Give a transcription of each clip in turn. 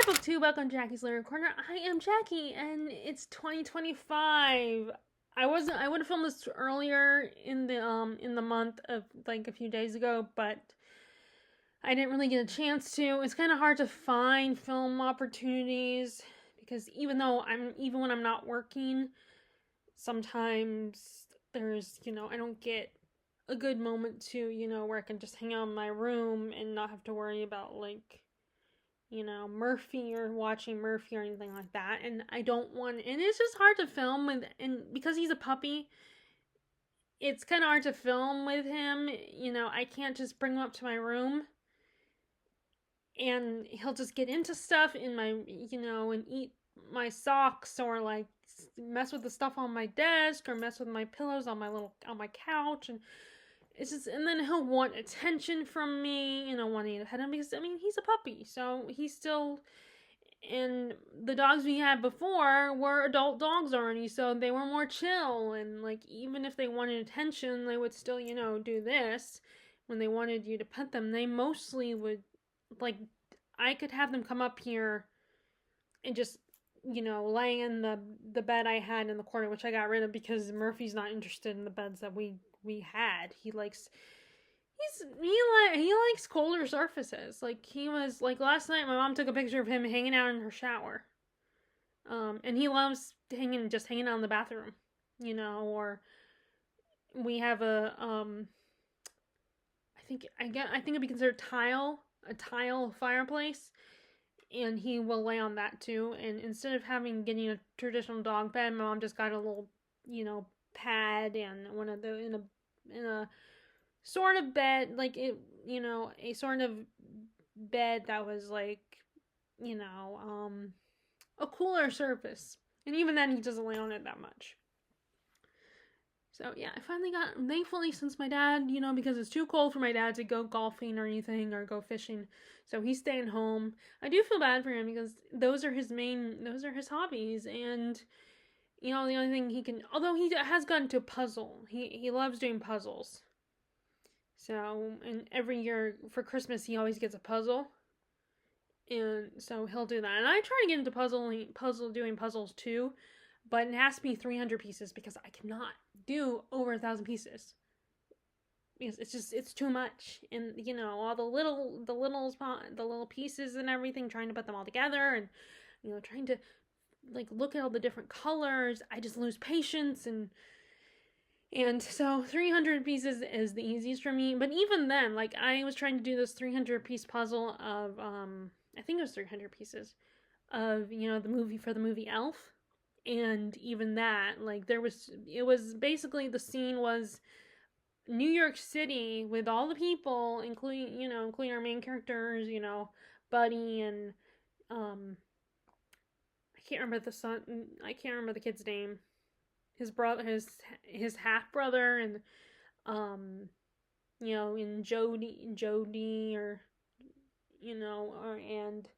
Hi, BookTube, back on Jackie's Lyric Corner. I am Jackie, and it's 2025. I would have filmed this earlier in the month of like a few days ago, but I didn't really get a chance to. It's kind of hard to find film opportunities because even when I'm not working, sometimes I don't get a good moment to, where I can just hang out in my room and not have to worry about Murphy or watching Murphy or anything like that. And I don't want, and it's just hard to film with, and because he's a puppy, it's kind of hard to film with him. I can't just bring him up to my room and he'll just get into stuff in my, and eat my socks or like mess with the stuff on my desk or mess with my pillows on my couch. And it's just, and then he'll want attention from me, wanting to pet him because, he's a puppy. So he's still, and the dogs we had before were adult dogs already, so they were more chill. And like, even if they wanted attention, they would still, do this. When they wanted you to pet them, they mostly would, like, I could have them come up here and just, lay in the bed I had in the corner, which I got rid of because Murphy's not interested in the beds that we had. He likes colder surfaces. Like, he was like, last night my mom took a picture of him hanging out in her shower. And he loves hanging out in the bathroom, or we have I think it'd be considered a tile fireplace, and he will lay on that too. And instead of getting a traditional dog bed, my mom just got a little, pad and one of the in a sort of bed, like it, a sort of bed that was like, a cooler surface. And even then, he doesn't lay on it that much. So yeah, thankfully, since my dad, because it's too cold for my dad to go golfing or anything or go fishing, so he's staying home. I do feel bad for him because those are his hobbies. And the only thing he can, although he has gotten to puzzle, he loves doing puzzles. So, and every year for Christmas, he always gets a puzzle. And so he'll do that. And I try to get into doing puzzles too, but it has to be 300 pieces because I cannot do over 1,000 pieces. Because it's too much. And, all the little pieces and everything, trying to put them all together and, trying to, like, look at all the different colors. I just lose patience. And so 300 pieces is the easiest for me. But even then, like, I was trying to do this 300 piece puzzle of, I think it was 300 pieces of, the movie Elf. And even that, like, it was basically, the scene was New York City with all the people, including our main characters, Buddy and, I can't remember the kid's name. His brother, his half brother, and in Jody, or and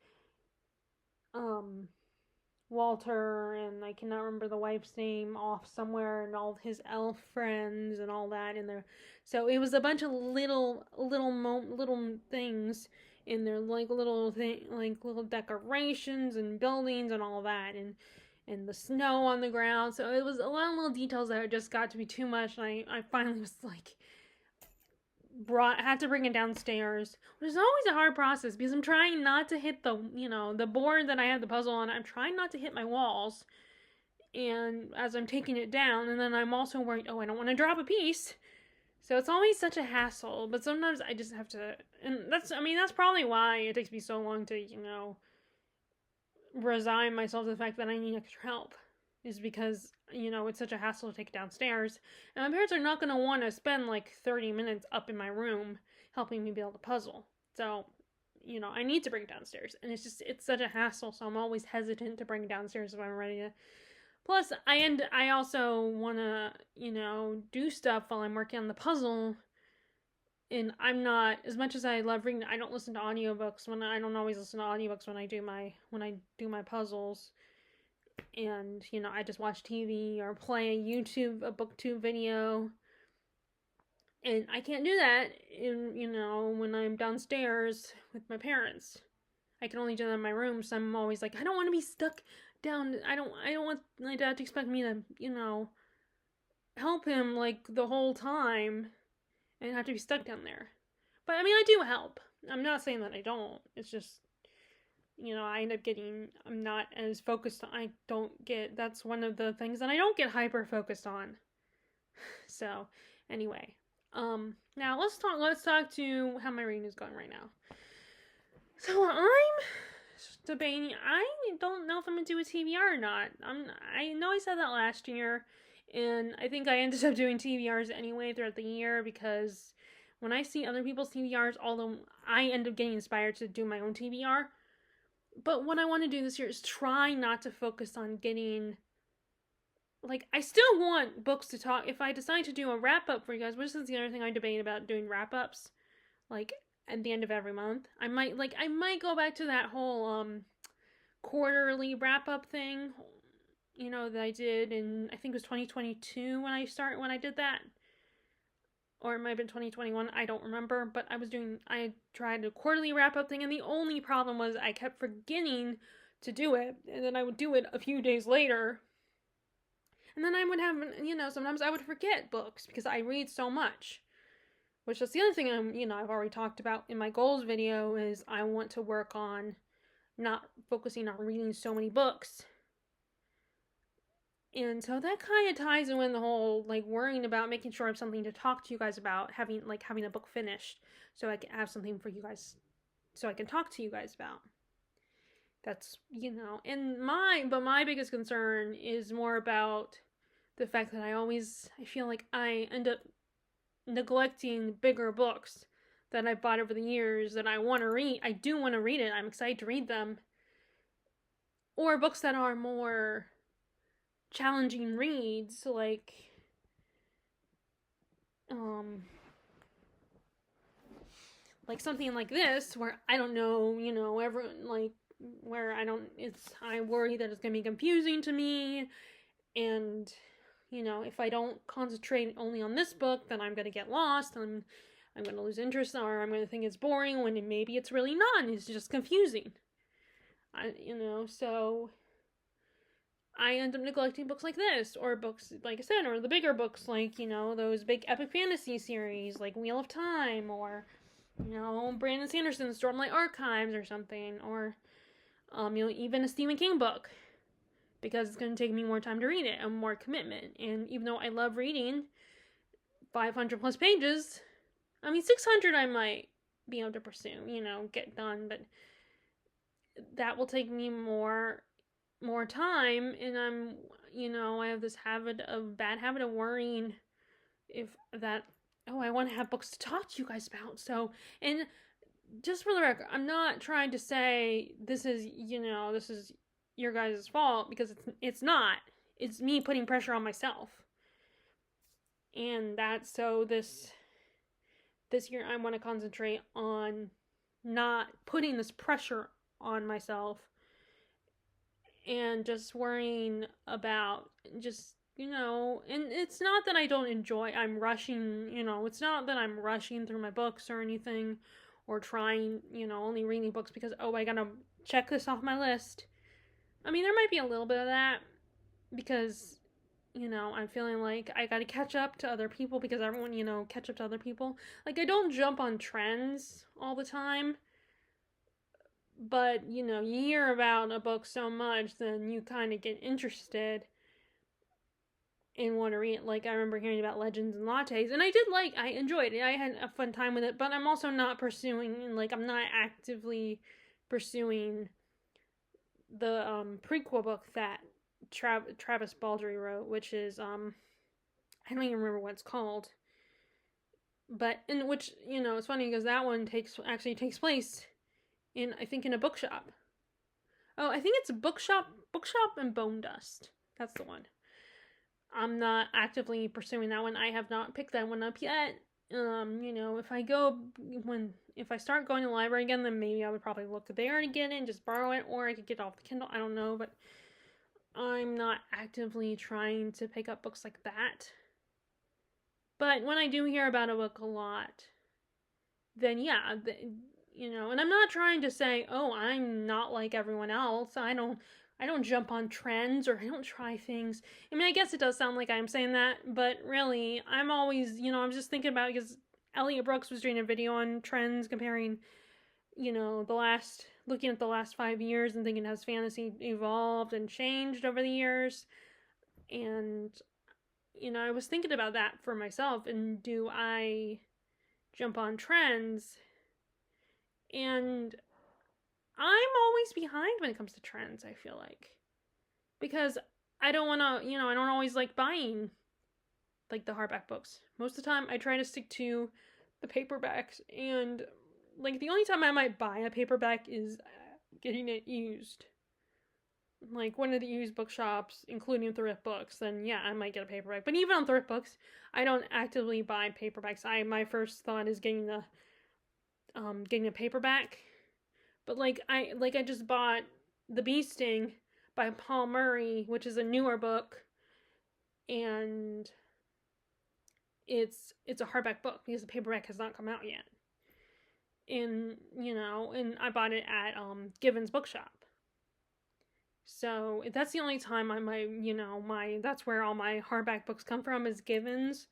Walter, and I cannot remember the wife's name, off somewhere, and all his elf friends and all that in there. So it was a bunch of little things in there, like little decorations and buildings and all that, and the snow on the ground. So it was a lot of little details that just got to be too much, and I finally was like, had to bring it downstairs, which is always a hard process because I'm trying not to hit the board that I have the puzzle on. I'm trying not to hit my walls, and as I'm taking it down, and then I'm also worried, I don't want to drop a piece. So it's always such a hassle, but sometimes I just have to, and that's probably why it takes me so long to, resign myself to the fact that I need extra help, is because, it's such a hassle to take it downstairs. And my parents are not going to want to spend like 30 minutes up in my room helping me build a puzzle. So, I need to bring it downstairs. And it's such a hassle, so I'm always hesitant to bring it downstairs if I'm ready to. Plus, I also want to, do stuff while I'm working on the puzzle. And I'm not, as much as I love reading, I don't listen to audiobooks I don't always listen to audiobooks when I do my puzzles. And, I just watch TV or play a booktube video. And I can't do that when I'm downstairs with my parents. I can only do that in my room, so I'm always like, I don't want to be stuck down. I don't want my dad to expect me to, help him like the whole time and have to be stuck down there. But I mean, I do help. I'm not saying that I don't. It's just, I end up I'm not as focused. That's one of the things that I don't get hyper focused on. So, anyway, now let's talk to how my reading is going right now. So I'm debating. I don't know if I'm gonna do a TBR or not. I know I said that last year, and I think I ended up doing TBRs anyway throughout the year because when I see other people's TBRs, although I end up getting inspired to do my own TBR, but what I want to do this year is try not to focus on getting. Like, I still want books to talk. If I decide to do a wrap up for you guys, which is the other thing I debate about doing wrap ups, like at the end of every month, I might go back to that whole quarterly wrap up thing, that I did in, I think it was 2022 when I did that, or it might have been 2021. I don't remember, but I tried a quarterly wrap up thing, and the only problem was I kept forgetting to do it, and then I would do it a few days later. And then I would have, sometimes I would forget books because I read so much. Which is the other thing I've already talked about in my goals video is I want to work on not focusing on reading so many books. And so that kind of ties in with the whole, like, worrying about making sure I have something to talk to you guys about, having a book finished so I can have something for you guys, so I can talk to you guys about. That's, and my biggest concern is more about the fact that I feel like I end up neglecting bigger books that I've bought over the years that I want to read. I do want to read it. I'm excited to read them. Or books that are more challenging reads, like something like this, where I don't know, where I worry that it's going to be confusing to me, and, if I don't concentrate only on this book, then I'm going to get lost, I'm going to lose interest, or I'm going to think it's boring, when maybe it's really not, it's just confusing. So I end up neglecting books like this, or books, like I said, or the bigger books, like, those big epic fantasy series, like Wheel of Time, or, Brandon Sanderson's Stormlight Archives or something, or, even a Stephen King book, because it's going to take me more time to read it, and more commitment, and even though I love reading 500 plus pages, 600 I might be able to pursue, get done, but that will take me more time, and I have this bad habit of worrying I want to have books to talk to you guys about. So, and just for the record, I'm not trying to say this is your guys' fault, because it's not. It's me putting pressure on myself. And so this year I want to concentrate on not putting this pressure on myself, and just worrying about and it's not that I don't I'm rushing, it's not that I'm rushing through my books or anything, or trying, only reading books because, I gotta check this off my list. There might be a little bit of that, because, I'm feeling like I gotta catch up to other people, because everyone, catch up to other people. Like, I don't jump on trends all the time, but, you hear about a book so much, then you kind of get interested and want to read it. Like, I remember hearing about Legends and Lattes, and I enjoyed it. I had a fun time with it, but I'm also not I'm not actively pursuing the prequel book that Travis Baldree wrote, which is, I don't even remember what it's called. But, in which, it's funny because that one actually takes place in a bookshop. Oh, I think it's a bookshop and Bone Dust. That's the one. I'm not actively pursuing that one. I have not picked that one up yet. If I start going to the library again, then maybe I would probably look there to get it and just borrow it, or I could get it off the Kindle. I don't know, but I'm not actively trying to pick up books like that. But when I do hear about a book a lot, then yeah, and I'm not trying to say, oh, I'm not like everyone else. I don't jump on trends, or I don't try things. I mean, I guess it does sound like I'm saying that, but really, I'm always, I'm just thinking about, because Elliot Brooks was doing a video on trends comparing, looking at the last 5 years and thinking, has fantasy evolved and changed over the years? And, I was thinking about that for myself, and do I jump on trends? And I'm always behind when it comes to trends, I feel like. Because I don't want to, I don't always like buying like the hardback books. Most of the time I try to stick to the paperbacks, and like the only time I might buy a paperback is getting it used. Like one of the used bookshops, including thrift books, then yeah, I might get a paperback. But even on thrift books, I don't actively buy paperbacks. My first thought is getting a paperback. But I just bought The Bee Sting by Paul Murray, which is a newer book, and it's a hardback book because the paperback has not come out yet. And I bought it at Given's Bookshop. So that's the only time that's where all my hardback books come from, is Given's.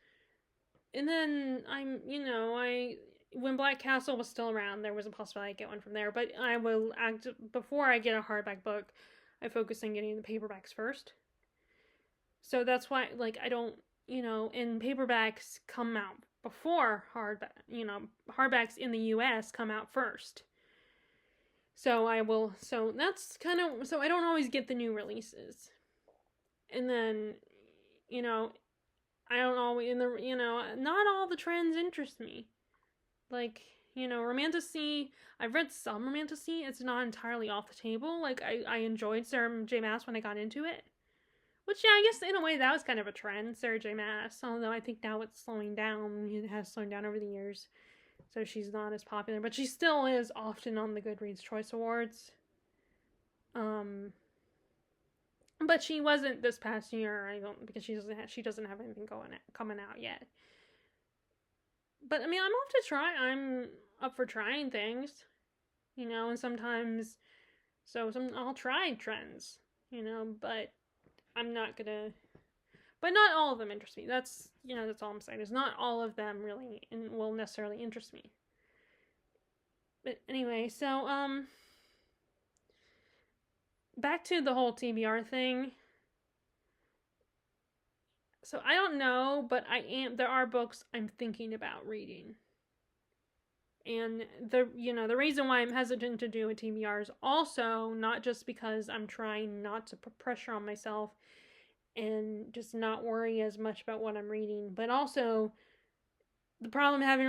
And then when Black Castle was still around, there was a possibility I'd get one from there. But before I get a hardback book, I focus on getting the paperbacks first. So that's why, I don't, and paperbacks come out before hardbacks in the US come out first. So that's kind of, so I don't always get the new releases. And then, I don't always, not all the trends interest me. Like, Romantasy, I've read some Romantasy. It's not entirely off the table. Like, I enjoyed Sarah J. Maas when I got into it. Which, yeah, I guess in a way that was kind of a trend, Sarah J. Maas. Although I think now it's slowing down. It has slowed down over the years. So she's not as popular. But she still is often on the Goodreads Choice Awards. But she wasn't this past year, because she doesn't have anything coming out yet. But I mean, I'm up for trying things, and sometimes, I'll try trends, but I'm not gonna, but not all of them interest me. That's all I'm saying, is not all of them really will necessarily interest me. But anyway, so, back to the whole TBR thing. So I don't know, but there are books I'm thinking about reading. And the reason why I'm hesitant to do a TBR is also not just because I'm trying not to put pressure on myself and just not worry as much about what I'm reading, but also the problem that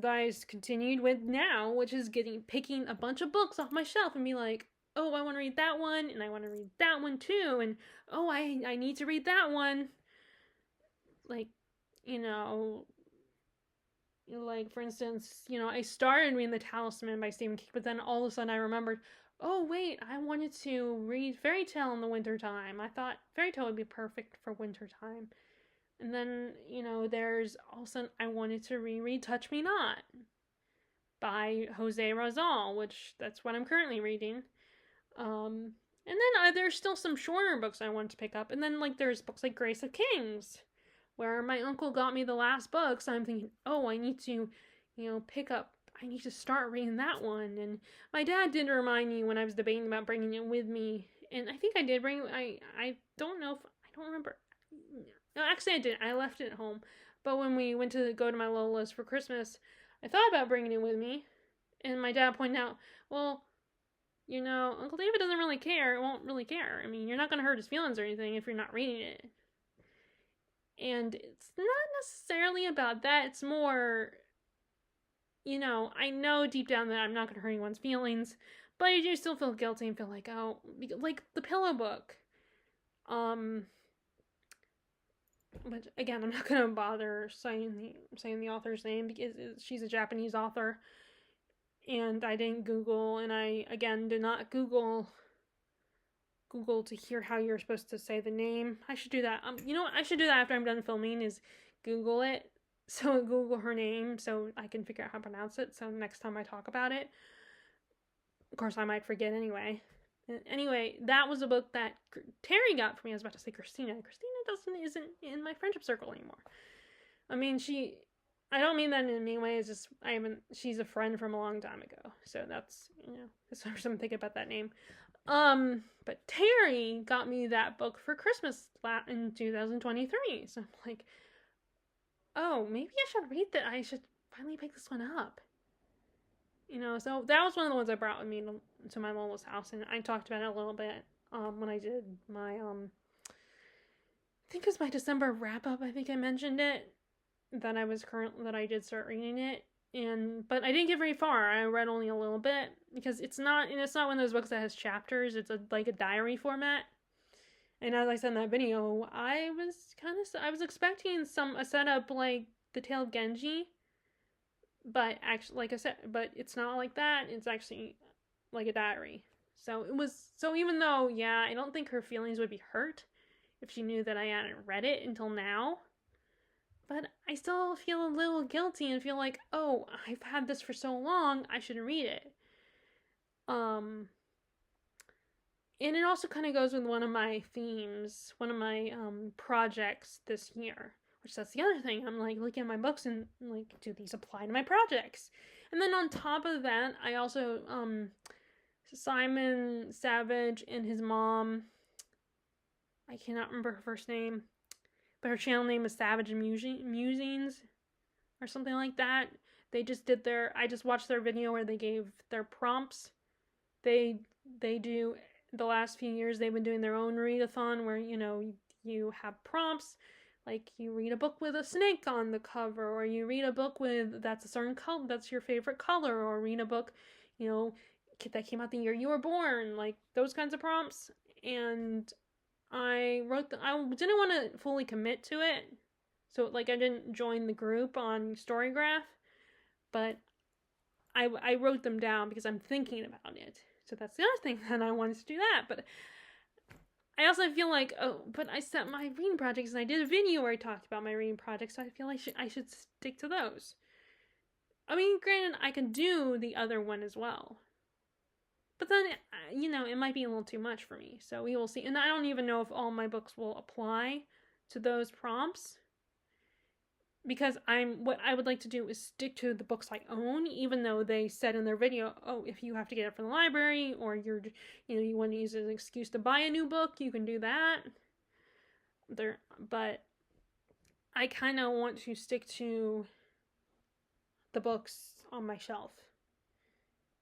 I continued with now, which is picking a bunch of books off my shelf and be like, oh, I want to read that one, and I want to read that one too, and oh, I need to read that one. Like, like, for instance, I started reading The Talisman by Stephen King, but then all of a sudden I remembered, oh, wait, I wanted to read Fairy Tale in the wintertime. I thought Fairy Tale would be perfect for wintertime. And then, there's all of a sudden I wanted to reread Touch Me Not by Jose Razal, which that's what I'm currently reading. And then there's still some shorter books I want to pick up. And then, there's books like Grace of Kings, where my uncle got me the last book, so I'm thinking, oh, I need to, I need to start reading that one. And my dad did remind me when I was debating about bringing it with me, and I think I did I don't know if, I don't remember. No, actually I didn't. I left it at home. But when we went to go to my Lola's for Christmas, I thought about bringing it with me, and my dad pointed out, well, Uncle David doesn't really care. Won't really care. I mean, you're not going to hurt his feelings or anything if you're not reading it. And it's not necessarily about that. It's more, I know deep down that I'm not going to hurt anyone's feelings, but I do still feel guilty and feel like, oh, like the Pillow Book. But again, I'm not going to bother saying the author's name because she's a Japanese author. And I didn't Google, and I, again, did not Google to hear how you're supposed to say the name. I should do that. You know what? I should do that after I'm done filming, is Google it So Google her name so I can figure out how to pronounce it. So next time I talk about it, of course I might forget anyway. Anyway, that was a book that Terry got for me. I was about to say Christina. Christina isn't in my friendship circle anymore. I mean, I don't mean that in any way. It's just she's a friend from a long time ago. So that's that's why I'm thinking about that name. But Terry got me that book for Christmas in 2023. So I'm like, oh, maybe I should read that. I should finally pick this one up. So that was one of the ones I brought with me to my Lola's house, and I talked about it a little bit when I did my I think it was my December wrap up. I think I mentioned it that I did start reading it, but I didn't get very far. I read only a little bit because it's not one of those books that has chapters. It's like a diary format. And as I said in that video, I was expecting a setup like The Tale of Genji, but actually, like I said, but it's not like that. It's actually like a diary. So even though, yeah, I don't think her feelings would be hurt if she knew that I hadn't read it until now. But I still feel a little guilty and feel like, oh, I've had this for so long, I should read it. And it also kind of goes with one of my themes, one of my projects this year. Which that's the other thing. I'm like looking at my books and like, do these apply to my projects? And then on top of that, I also Simon Savage and his mom. I cannot remember her first name, but her channel name is Savage Musings or something like that. They just did I just watched their video where they gave their prompts. They do, the last few years they've been doing their own readathon where you have prompts. Like, you read a book with a snake on the cover, or you read a book that's a certain color, that's your favorite color, or read a book, that came out the year you were born, like those kinds of prompts. And I didn't want to fully commit to it, so like I didn't join the group on Storygraph, but I wrote them down because I'm thinking about it. So that's the other thing that I wanted to do that, but I also feel like, but I set my reading projects and I did a video where I talked about my reading projects, so I feel like I should stick to those. I mean, granted, I can do the other one as well. But then, it might be a little too much for me, so we will see. And I don't even know if all my books will apply to those prompts. Because what I would like to do is stick to the books I own, even though they said in their video, oh, if you have to get it from the library, or you want to use it as an excuse to buy a new book, you can do that. But I kind of want to stick to the books on my shelf,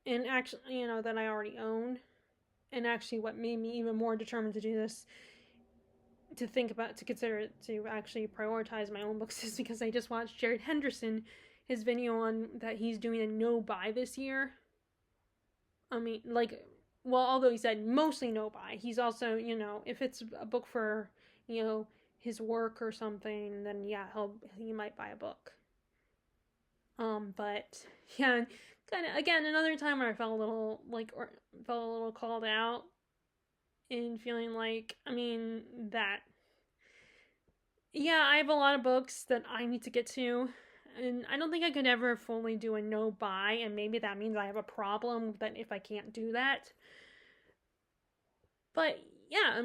and actually, that I already own. And actually, what made me even more determined to do this, to consider it, to actually prioritize my own books, is because I just watched Jared Henderson, his video on that he's doing a no buy this year. I mean, like, well, although he said mostly no buy, he's also, if it's a book for, his work or something, then yeah, he might buy a book. But yeah, kind of again another time where I felt a little called out, in feeling like, I have a lot of books that I need to get to, and I don't think I could ever fully do a no buy, and maybe that means I have a problem that if I can't do that. But yeah,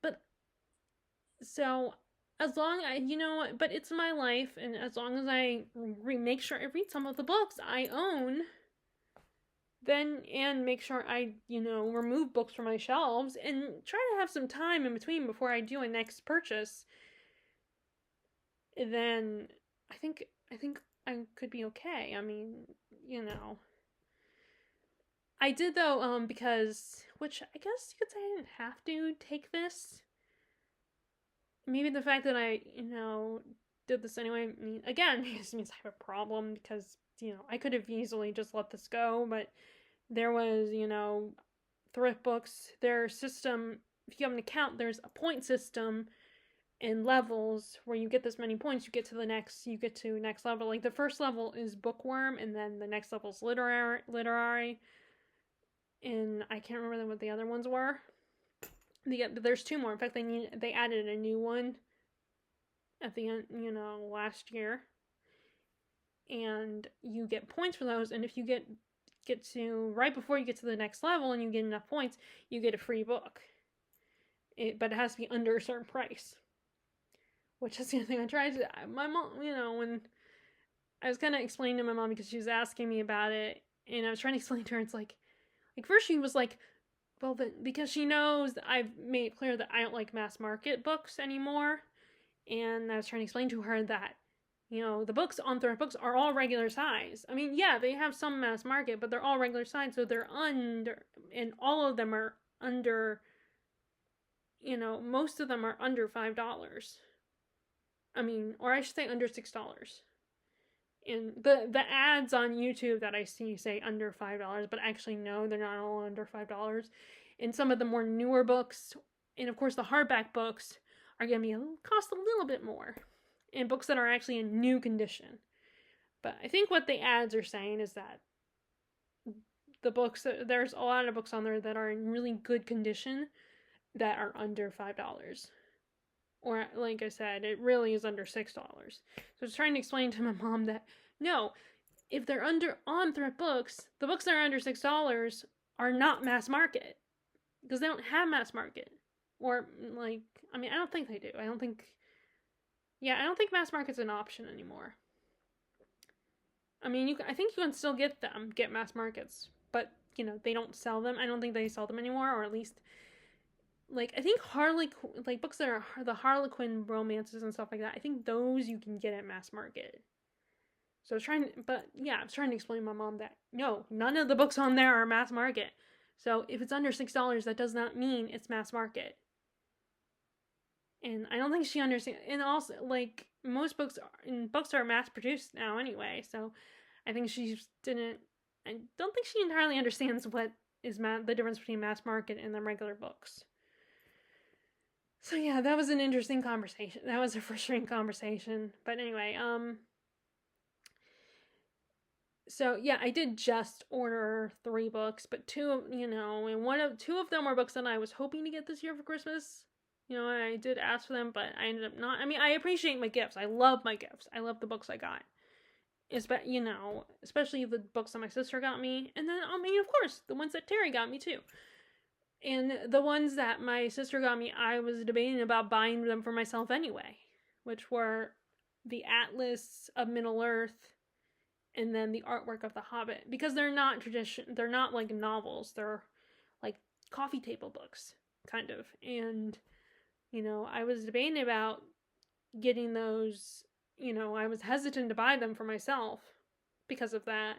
but so as long but it's my life, and as long as I make sure I read some of the books I own, and make sure I, remove books from my shelves and try to have some time in between before I do a next purchase, then I think I could be okay. I mean, I did though, because, which I guess you could say I didn't have to take this. Maybe the fact that I, did this anyway, again, this means I have a problem because, I could have easily just let this go, but there was, thrift books, their system, if you have an account, there's a point system and levels where you get this many points, you get to next level. Like, the first level is bookworm, and then the next level is literary, and I can't remember what the other ones were. There's two more. In fact, they added a new one at the end, last year. and you get points for those. And if you get to right before you get to the next level and you get enough points, you get a free book. But it has to be under a certain price. Which is the other thing I tried to. My mom, when I was kind of explaining to my mom because she was asking me about it, and I was trying to explain to her, it's like first she was like, well, because she knows that I've made it clear that I don't like mass market books anymore, and I was trying to explain to her that, the books on Thrift Books are all regular size. I mean, yeah, they have some mass market, but they're all regular size, so they're under, and all of them are under, most of them are under $5. I mean, or I should say under $6. And the ads on YouTube that I see say under $5, but actually no, they're not all under $5. And some of the more newer books, and of course the hardback books, are going to cost a little bit more. And books that are actually in new condition. But I think what the ads are saying is that the books, there's a lot of books on there that are in really good condition that are under $5. Or, like I said, it really is under $6. So I was trying to explain to my mom that, no, if they're on Thrift Books, the books that are under $6 are not mass market. Because they don't have mass market. Or, I don't think they do. I don't think mass market's an option anymore. I mean, I think you can still get mass markets. But, they don't sell them. I don't think they sell them anymore, or at least... I think books that are the Harlequin romances and stuff like that, I think those you can get at mass market. So I was trying to explain to my mom that, no, none of the books on there are mass market. So if it's under $6, that does not mean it's mass market. And I don't think she understands. And also, most books are mass produced now anyway. So I think I don't think she entirely understands what is the difference between mass market and the regular books. So yeah, that was an interesting conversation. That was a frustrating conversation. But anyway, so yeah, I did just order 3 books, but two of them were books that I was hoping to get this year for Christmas. I did ask for them, but I ended up not. I mean, I appreciate my gifts. I love my gifts. I love the books I got. Especially the books that my sister got me. And then, of course, the ones that Terry got me too. And the ones that my sister got me, I was debating about buying them for myself anyway, which were the Atlas of Middle-earth and then the artwork of The Hobbit, because they're not they're not like novels, they're like coffee table books, kind of. And, I was debating about getting those, I was hesitant to buy them for myself because of that.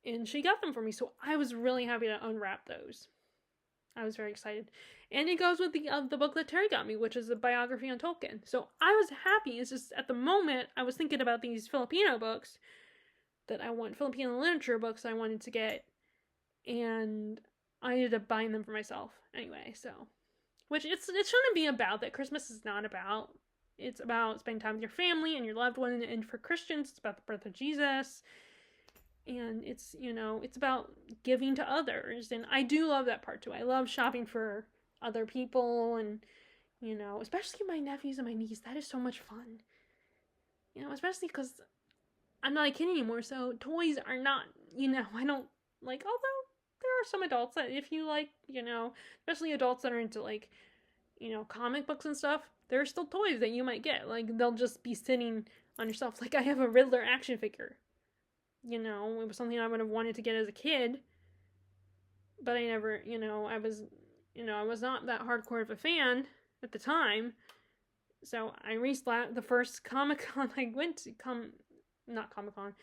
And she got them for me, so I was really happy to unwrap those. I was very excited. And it goes with the book that Terry got me, which is a biography on Tolkien. So I was happy. It's just, at the moment, I was thinking about these Filipino books Filipino literature books I wanted to get. And I ended up buying them for myself anyway, so. Which it shouldn't be about that. Christmas is not about. It's about spending time with your family and your loved one. And for Christians, it's about the birth of Jesus. And it's, it's about giving to others. And I do love that part too. I love shopping for other people and, especially my nephews and my niece. That is so much fun. Especially because I'm not a kid anymore. So toys are not, I don't although there are some adults that if you like, especially adults that are into comic books and stuff, there are still toys that you might get. They'll just be sitting on your shelf. I have a Riddler action figure. It was something I would have wanted to get as a kid, but I never, I was not that hardcore of a fan at the time. So I reached the first Comic-Con I went to, not Comic-Con,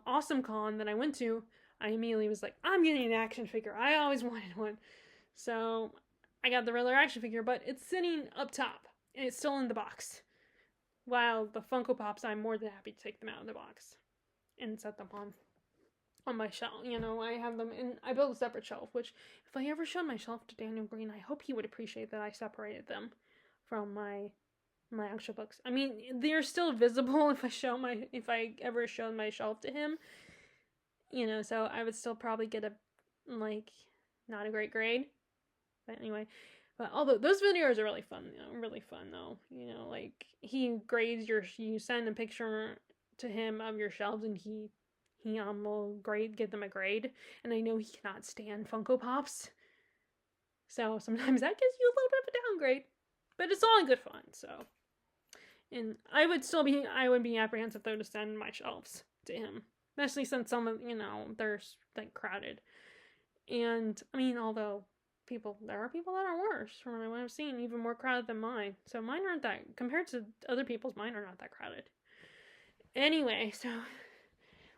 Awesome Con that I went to, I immediately was like, I'm getting an action figure. I always wanted one. So I got the Riddler action figure, but it's sitting up top, and it's still in the box. While the Funko Pops, I'm more than happy to take them out of the box and set them on my shelf. I have them in, I built a separate shelf, which if I ever showed my shelf to Daniel Green, I hope he would appreciate that I separated them from my actual books. I mean, they're still visible if I ever showed my shelf to him, so I would still probably get not a great grade. But anyway, but although those videos are really fun though, he grades you send a picture to him of your shelves, and he will give them a grade. And I know he cannot stand Funko Pops, so sometimes that gives you a little bit of a downgrade, but it's all in good fun. So, and I would be apprehensive though to send my shelves to him, especially since some of they're like crowded. And I mean, although there are people that are worse from what I've seen, even more crowded than mine. So mine aren't that, compared to other people's, mine are not that crowded. Anyway, so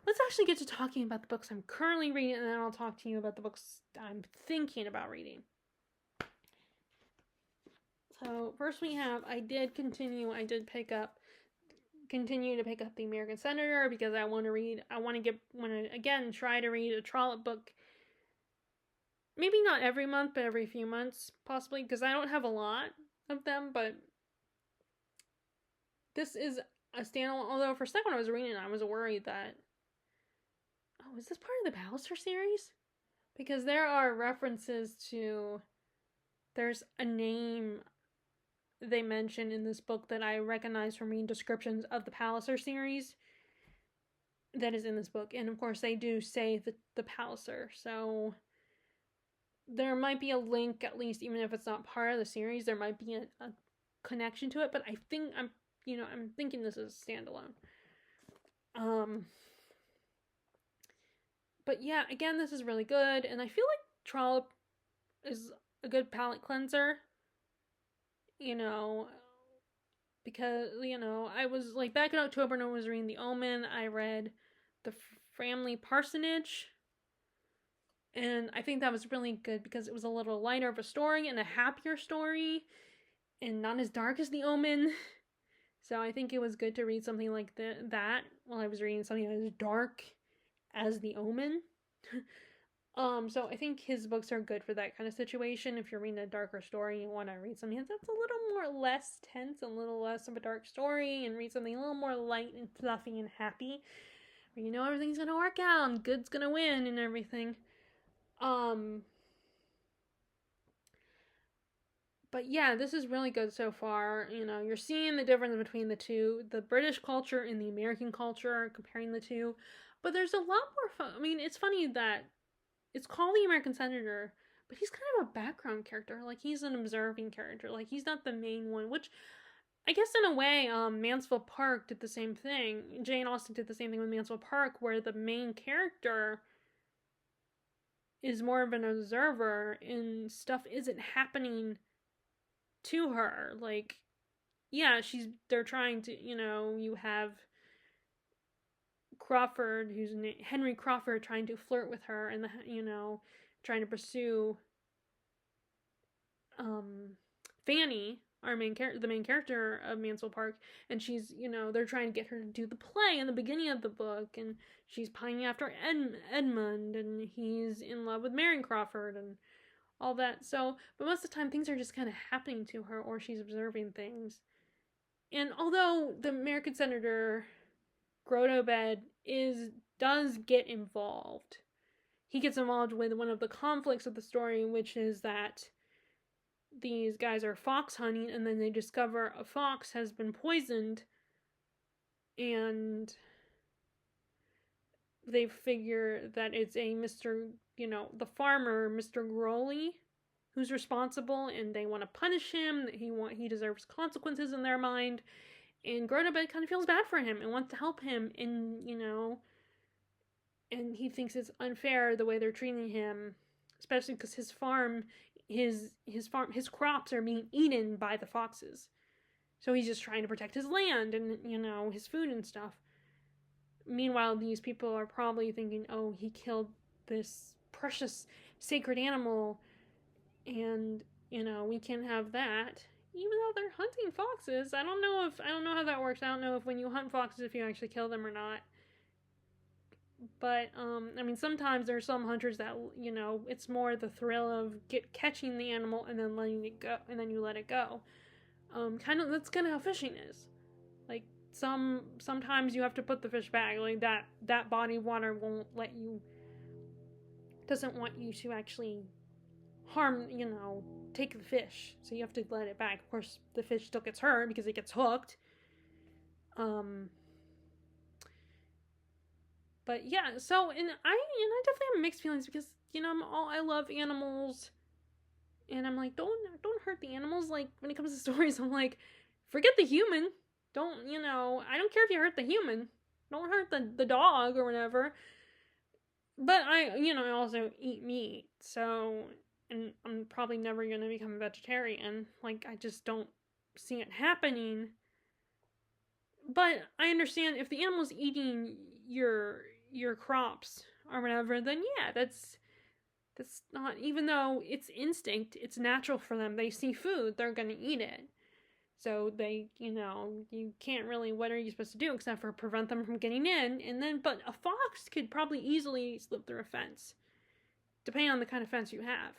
let's actually get to talking about the books I'm currently reading, and then I'll talk to you about the books I'm thinking about reading. So first I did continue to pick up The American Senator, because I want to again try to read a Trollope book. Maybe not every month, but every few months, possibly, because I don't have a lot of them, but this is a standalone. Although for a second when I was reading it, I was worried that, oh, is this part of the Palliser series? Because there are references to, there's a name they mention in this book that I recognize from reading descriptions of the Palliser series that is in this book. And of course they do say the Palliser, so there might be a link, at least, even if it's not part of the series, there might be a connection to it, but I think I'm thinking this is standalone. But yeah, again, this is really good, and I feel like Trollope is a good palate cleanser, because, I was, like, back in October when I was reading The Omen, I read The Framley Parsonage, and I think that was really good because it was a little lighter of a story and a happier story and not as dark as The Omen. So I think it was good to read something like that while I was reading something as dark as The Omen. So I think his books are good for that kind of situation. If you're reading a darker story and you want to read something that's a little more less tense, a little less of a dark story, and read something a little more light and fluffy and happy, where everything's gonna work out and good's gonna win and everything. But yeah, this is really good so far. You're seeing the difference between the two, the British culture and the American culture, comparing the two. But there's a lot more fun. I mean, it's funny that it's called The American Senator, but he's kind of a background character. Like, he's an observing character. Like, he's not the main one, which I guess in a way, Mansfield Park did the same thing. Jane Austen did the same thing with Mansfield Park, where the main character is more of an observer and stuff isn't happening to her. Like, yeah, they're trying to, you have Crawford, Henry Crawford, trying to flirt with her, and trying to pursue Fanny, the main character of Mansfield Park, and she's, they're trying to get her to do the play in the beginning of the book, and she's pining after Edmund, and he's in love with Mary Crawford, and all that. So, but most of the time things are just kind of happening to her, or she's observing things. And although the American Senator, Grodobed, does get involved, he gets involved with one of the conflicts of the story, which is that these guys are fox hunting, and then they discover a fox has been poisoned, and they figure that it's a the farmer, Mr. Growley, who's responsible, and they want to punish him. He deserves consequences in their mind, and Grodobed kind of feels bad for him and wants to help him, and and he thinks it's unfair the way they're treating him, especially because his crops are being eaten by the foxes. So he's just trying to protect his land and, his food and stuff. Meanwhile, these people are probably thinking, oh, he killed this precious sacred animal, and, we can't have that. Even though they're hunting foxes, I don't know how that works. I don't know if when you hunt foxes, if you actually kill them or not. But, I mean, sometimes there are some hunters that, it's more the thrill of catching the animal and then letting it go, and then you let it go. That's kind of how fishing is. Like, sometimes you have to put the fish back. Like, that body of water doesn't want you to actually harm, take the fish. So you have to let it back. Of course, the fish still gets hurt because it gets hooked. But yeah, so and I definitely have mixed feelings because I love animals, and I'm like, don't hurt the animals. Like when it comes to stories, I'm like, forget the human. Don't I don't care if you hurt the human. Don't hurt the dog or whatever. But I also eat meat, so and I'm probably never gonna become a vegetarian. Like I just don't see it happening. But I understand if the animal's eating your crops or whatever, then yeah, that's not, even though it's instinct, it's natural for them. They see food, they're gonna eat it. So you can't really, what are you supposed to do except for prevent them from getting in? And then, but a fox could probably easily slip through a fence, depending on the kind of fence you have.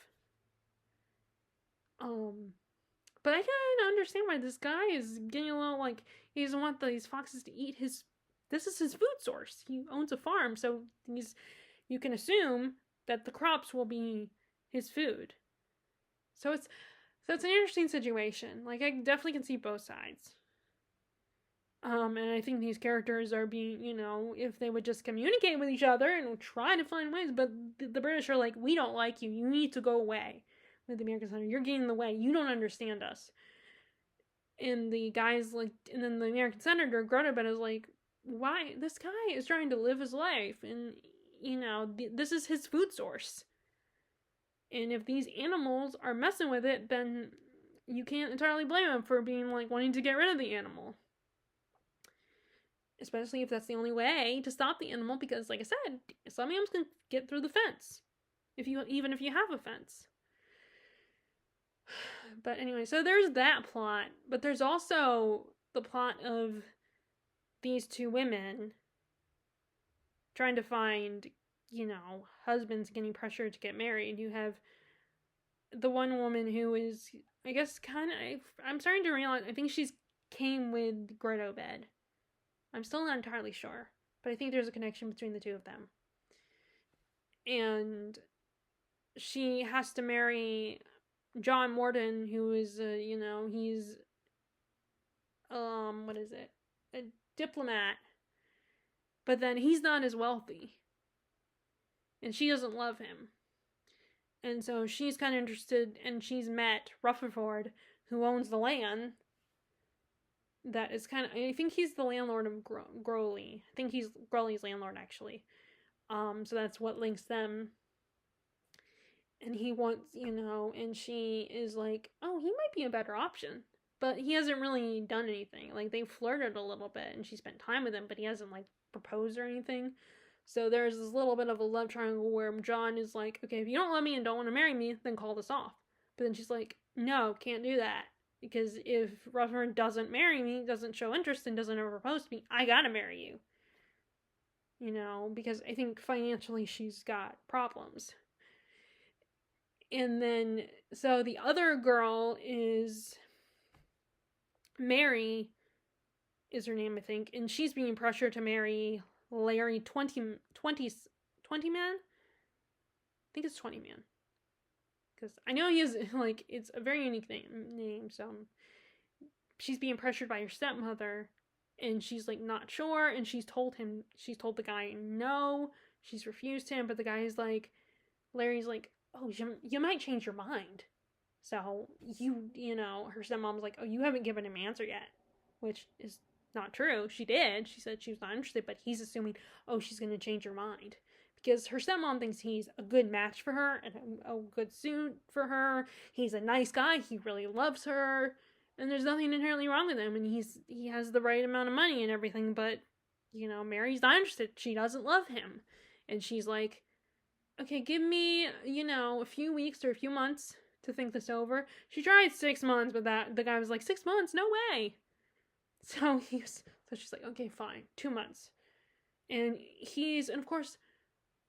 But I kind of understand why this guy is getting a little like, he doesn't want these foxes to eat his, this is his food source. He owns a farm, so you can assume that the crops will be his food. So it's an interesting situation. Like I definitely can see both sides. And I think these characters are being, if they would just communicate with each other and try to find ways, but the British are like, we don't like you. You need to go away. With the American Senator, you're getting in the way. You don't understand us. And the guy's like, and then the American Senator, Greta, is like, why? This guy is trying to live his life, and this is his food source. And if these animals are messing with it, then you can't entirely blame him for being like wanting to get rid of the animal. Especially if that's the only way to stop the animal, because like I said, some animals can get through the fence. Even if you have a fence. But anyway, so there's that plot, but there's also the plot of these two women trying to find, husbands getting pressured to get married. You have the one woman who is, I guess, I'm starting to realize, I think she's came with Greta Bed. I'm still not entirely sure, but I think there's a connection between the two of them. And she has to marry John Morden, who is, he's, what is it? A diplomat. But then he's not as wealthy. And she doesn't love him. And so she's kind of interested, and she's met Rutherford, who owns the land. That is I think he's the landlord of Growley. I think he's Growley's landlord, actually. So that's what links them. And he wants, and she is like, oh, he might be a better option. But he hasn't really done anything. Like, they flirted a little bit, and she spent time with him, but he hasn't, like, proposed or anything. So there's this little bit of a love triangle where John is like, okay, if you don't love me and don't want to marry me, then call this off. But then she's like, no, can't do that. Because if Rutherford doesn't marry me, doesn't show interest, and doesn't ever propose to me, I gotta marry you. Because I think financially she's got problems. And then, so the other girl is Mary, is her name, I think, and she's being pressured to marry Larry 20 Man? I think it's 20 Man. Because I know he is, like, it's a very unique name, so she's being pressured by her stepmother, and she's, like, not sure, and she's told the guy no, she's refused him, but the guy is like, Larry's like, oh, you might change your mind. So, her stepmom's like, oh, you haven't given him an answer yet. Which is not true. She did. She said she was not interested, but he's assuming, oh, she's going to change her mind. Because her stepmom thinks he's a good match for her and a good suit for her. He's a nice guy. He really loves her. And there's nothing inherently wrong with him. And he has the right amount of money and everything. But, Mary's not interested. She doesn't love him. And she's like, okay, give me, a few weeks or a few months to think this over. She tried 6 months, but the guy was like, 6 months? No way. So she's like, okay, fine, 2 months. And of course,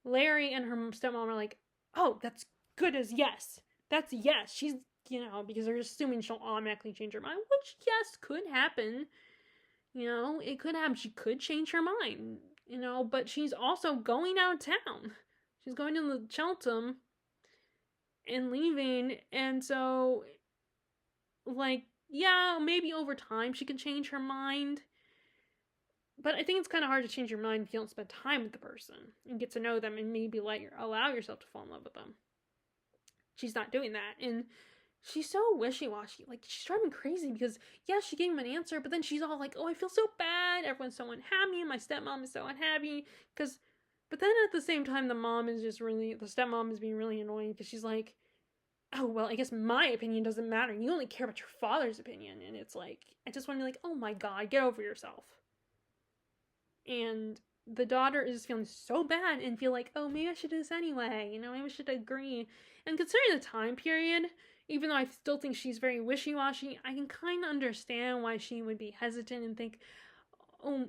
Larry and her stepmom are like, oh, that's good as yes. That's yes. She's, because they're assuming she'll automatically change her mind, which, yes, could happen. It could happen. She could change her mind, but she's also going out of town. She's going to the Cheltenham and leaving, and so, like, yeah, maybe over time she can change her mind, But I think it's kind of hard to change your mind if you don't spend time with the person and get to know them and maybe allow yourself to fall in love with them. She's not doing that, and she's so wishy-washy. Like, she's driving me crazy because, yeah, she gave him an answer, but then she's all like, oh, I feel so bad. Everyone's so unhappy. My stepmom is so unhappy. But then at the same time, the stepmom is being really annoying because she's like, oh, well, I guess my opinion doesn't matter. You only care about your father's opinion. And it's like, I just want to be like, oh my God, get over yourself. And the daughter is feeling so bad and feel like, oh, maybe I should do this anyway. Maybe I should agree. And considering the time period, even though I still think she's very wishy-washy, I can kind of understand why she would be hesitant and think, oh,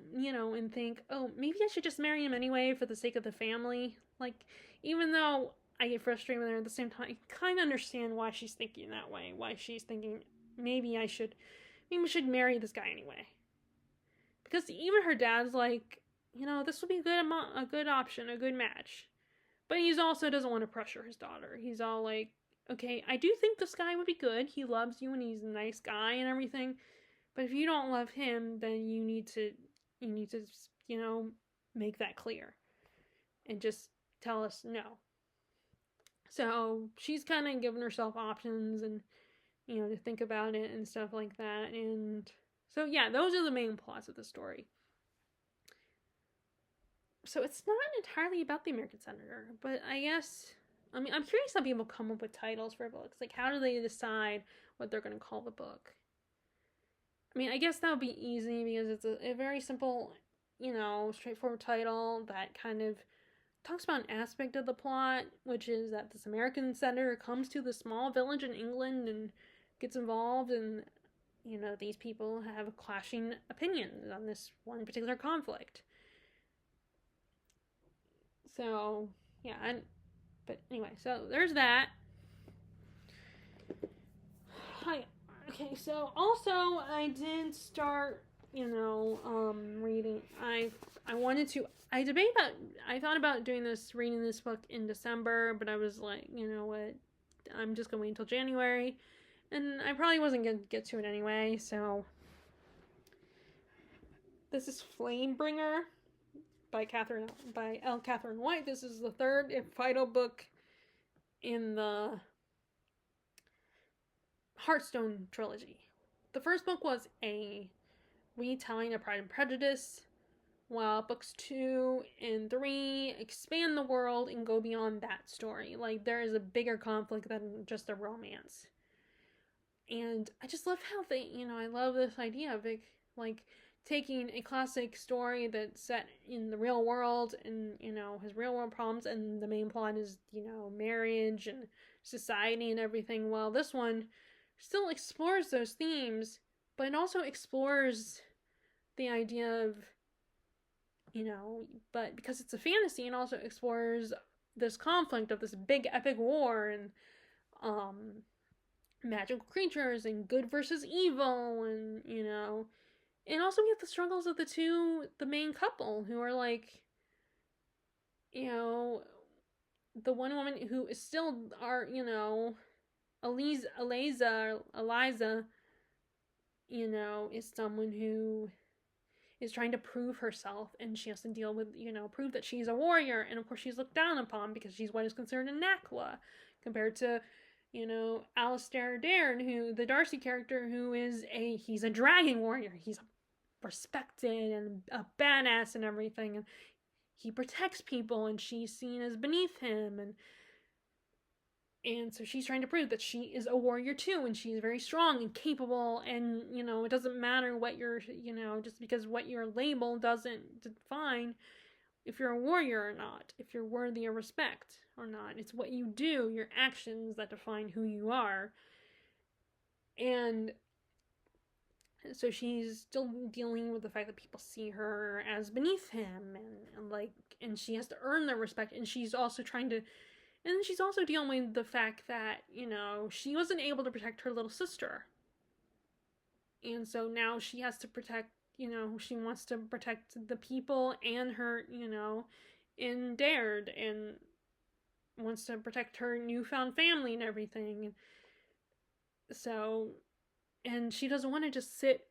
maybe I should just marry him anyway for the sake of the family. Like, even though I get frustrated with her at the same time, I kind of understand why she's thinking that way. Why she's thinking, maybe I should marry this guy anyway. Because even her dad's like, this would be a good option, a good match. But he also doesn't want to pressure his daughter. He's all like, okay, I do think this guy would be good. He loves you and he's a nice guy and everything. But if you don't love him, then you need to, make that clear. And just tell us no. So she's kind of giving herself options and, to think about it and stuff like that. And so, yeah, those are the main plots of the story. So it's not entirely about the American Senator, but I'm curious how people come up with titles for books. Like, how do they decide what they're going to call the book? I guess that would be easy because it's a very simple, straightforward title that kind of talks about an aspect of the plot, which is that this American senator comes to the small village in England and gets involved, and, these people have clashing opinions on this one particular conflict. So, yeah, but anyway, so there's that. Hi. Okay, so also I did start, reading. I thought about reading this book in December, but I was like, you know what, I'm just gonna wait until January, and I probably wasn't gonna get to it anyway, so this is Flamebringer by L. Catherine White. This is the third and final book in the Heartstone trilogy. The first book was a retelling of Pride and Prejudice, while books 2 and 3 expand the world and go beyond that story. Like, there is a bigger conflict than just a romance. And I just love how I love this idea of it, like, taking a classic story that's set in the real world and, has real world problems, and the main plot is, marriage and society and everything, while this one still explores those themes, but it also explores the idea of, but because it's a fantasy, it also explores this conflict of this big epic war and magical creatures and good versus evil, and, and also we have the struggles of the main couple, who are like, the one woman who is still Eliza, is someone who is trying to prove herself, and she has to deal with, prove that she's a warrior, and of course she's looked down upon because she's what is considered a Nakla, compared to, Alistair Dern, who, the Darcy character, who is he's a dragon warrior. He's respected and a badass and everything, and he protects people, and she's seen as beneath him, and so she's trying to prove that she is a warrior too, and she's very strong and capable, and, it doesn't matter what just because what your label doesn't define if you're a warrior or not, if you're worthy of respect or not. It's what you do, your actions, that define who you are. And so she's still dealing with the fact that people see her as beneath him, and she has to earn their respect, and she's also dealing with the fact that, she wasn't able to protect her little sister. And so now she has to protect, she wants to protect the people and her, in Dared, and wants to protect her newfound family and everything. So, and she doesn't want to just sit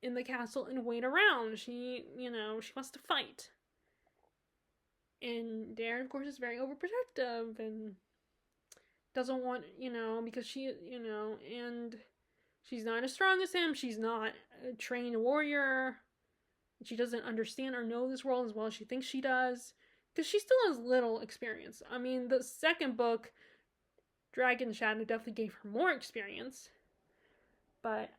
in the castle and wait around. She, you know, she wants to fight. And Darren, of course, is very overprotective and doesn't want, you know, because she, you know, and she's not as strong as him. She's not a trained warrior. She doesn't understand or know this world as well as she thinks she does. Because she still has little experience. I mean, the second book, Dragon Shadow, definitely gave her more experience. But,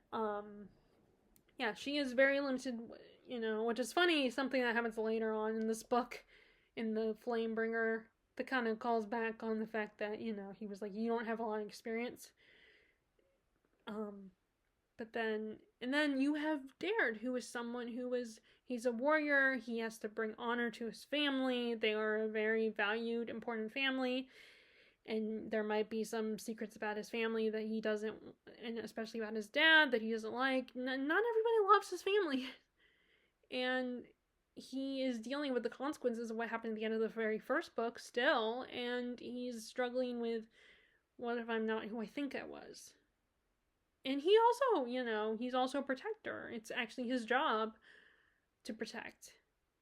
yeah, she is very limited, you know, which is funny, something that happens later on in this book, in the Flamebringer, that kind of calls back on the fact that, you know, he was like, you don't have a lot of experience. But then, and then you have Dared, who is someone who is, he's a warrior, he has to bring honor to his family, they are a very valued, important family, and there might be some secrets about his family that he doesn't, and especially about his dad, that he doesn't like. Not everybody loves his family. And he is dealing with the consequences of what happened at the end of the very first book still, and he's struggling with, what if I'm not who I think I was? And he also, you know, he's also a protector. It's actually his job to protect.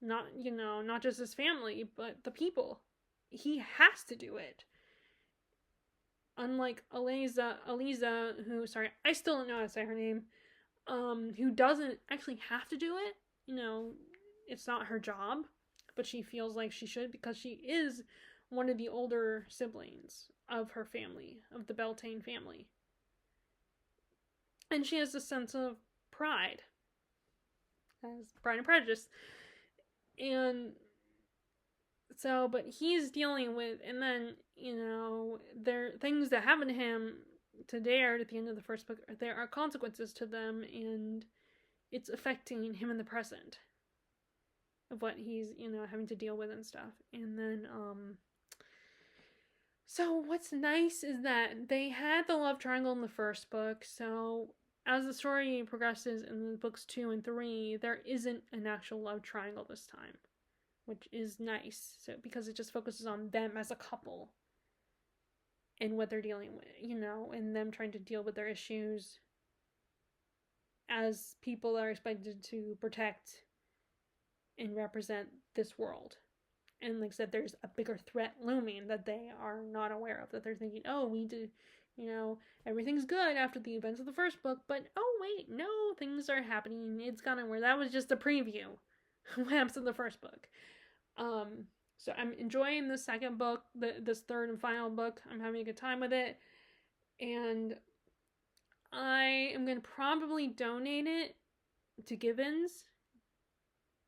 Not, you know, not just his family, but the people. He has to do it. Unlike Aliza, who, sorry, I still don't know how to say her name, who doesn't actually have to do it. You know, it's not her job, but she feels like she should because she is one of the older siblings of her family, of the Beltane family. And she has a sense of pride, as Pride and Prejudice. And so, but he's dealing with, and then, you know, there are things that happen to him, to Dared at the end of the first book, there are consequences to them, and it's affecting him in the present of what he's, you know, having to deal with and stuff. And then, so what's nice is that they had the love triangle in the first book, so as the story progresses in the books 2 and 3, there isn't an actual love triangle this time, which is nice, so because it just focuses on them as a couple and what they're dealing with, you know, and them trying to deal with their issues as people that are expected to protect and represent this world. And like I said, there's a bigger threat looming that they are not aware of, that they're thinking, oh, we did, you know, everything's good after the events of the first book, but oh wait, no, things are happening, it's gone where that was just a preview what happens in the first book. So I'm enjoying the second book, this third and final book. I'm having a good time with it, and I am going to probably donate it to Gibbons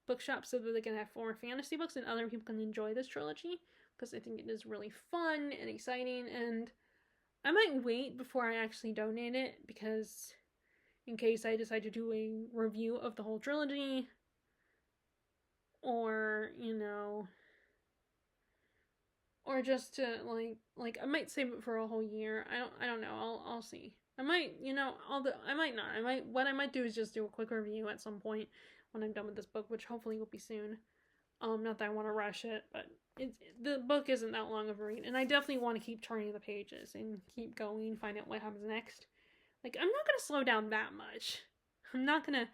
Bookshop so that they can have more fantasy books and other people can enjoy this trilogy, because I think it is really fun and exciting, and I might wait before I actually donate it, because in case I decide to do a review of the whole trilogy, or, you know, or just to like I might save it for a whole year. I don't know. I'll see. I might, you know, I might not. What I might do is just do a quick review at some point when I'm done with this book, which hopefully will be soon. Not that I want to rush it, but the book isn't that long of a read, and I definitely want to keep turning the pages and keep going, find out what happens next. Like, I'm not gonna slow down that much. I'm not gonna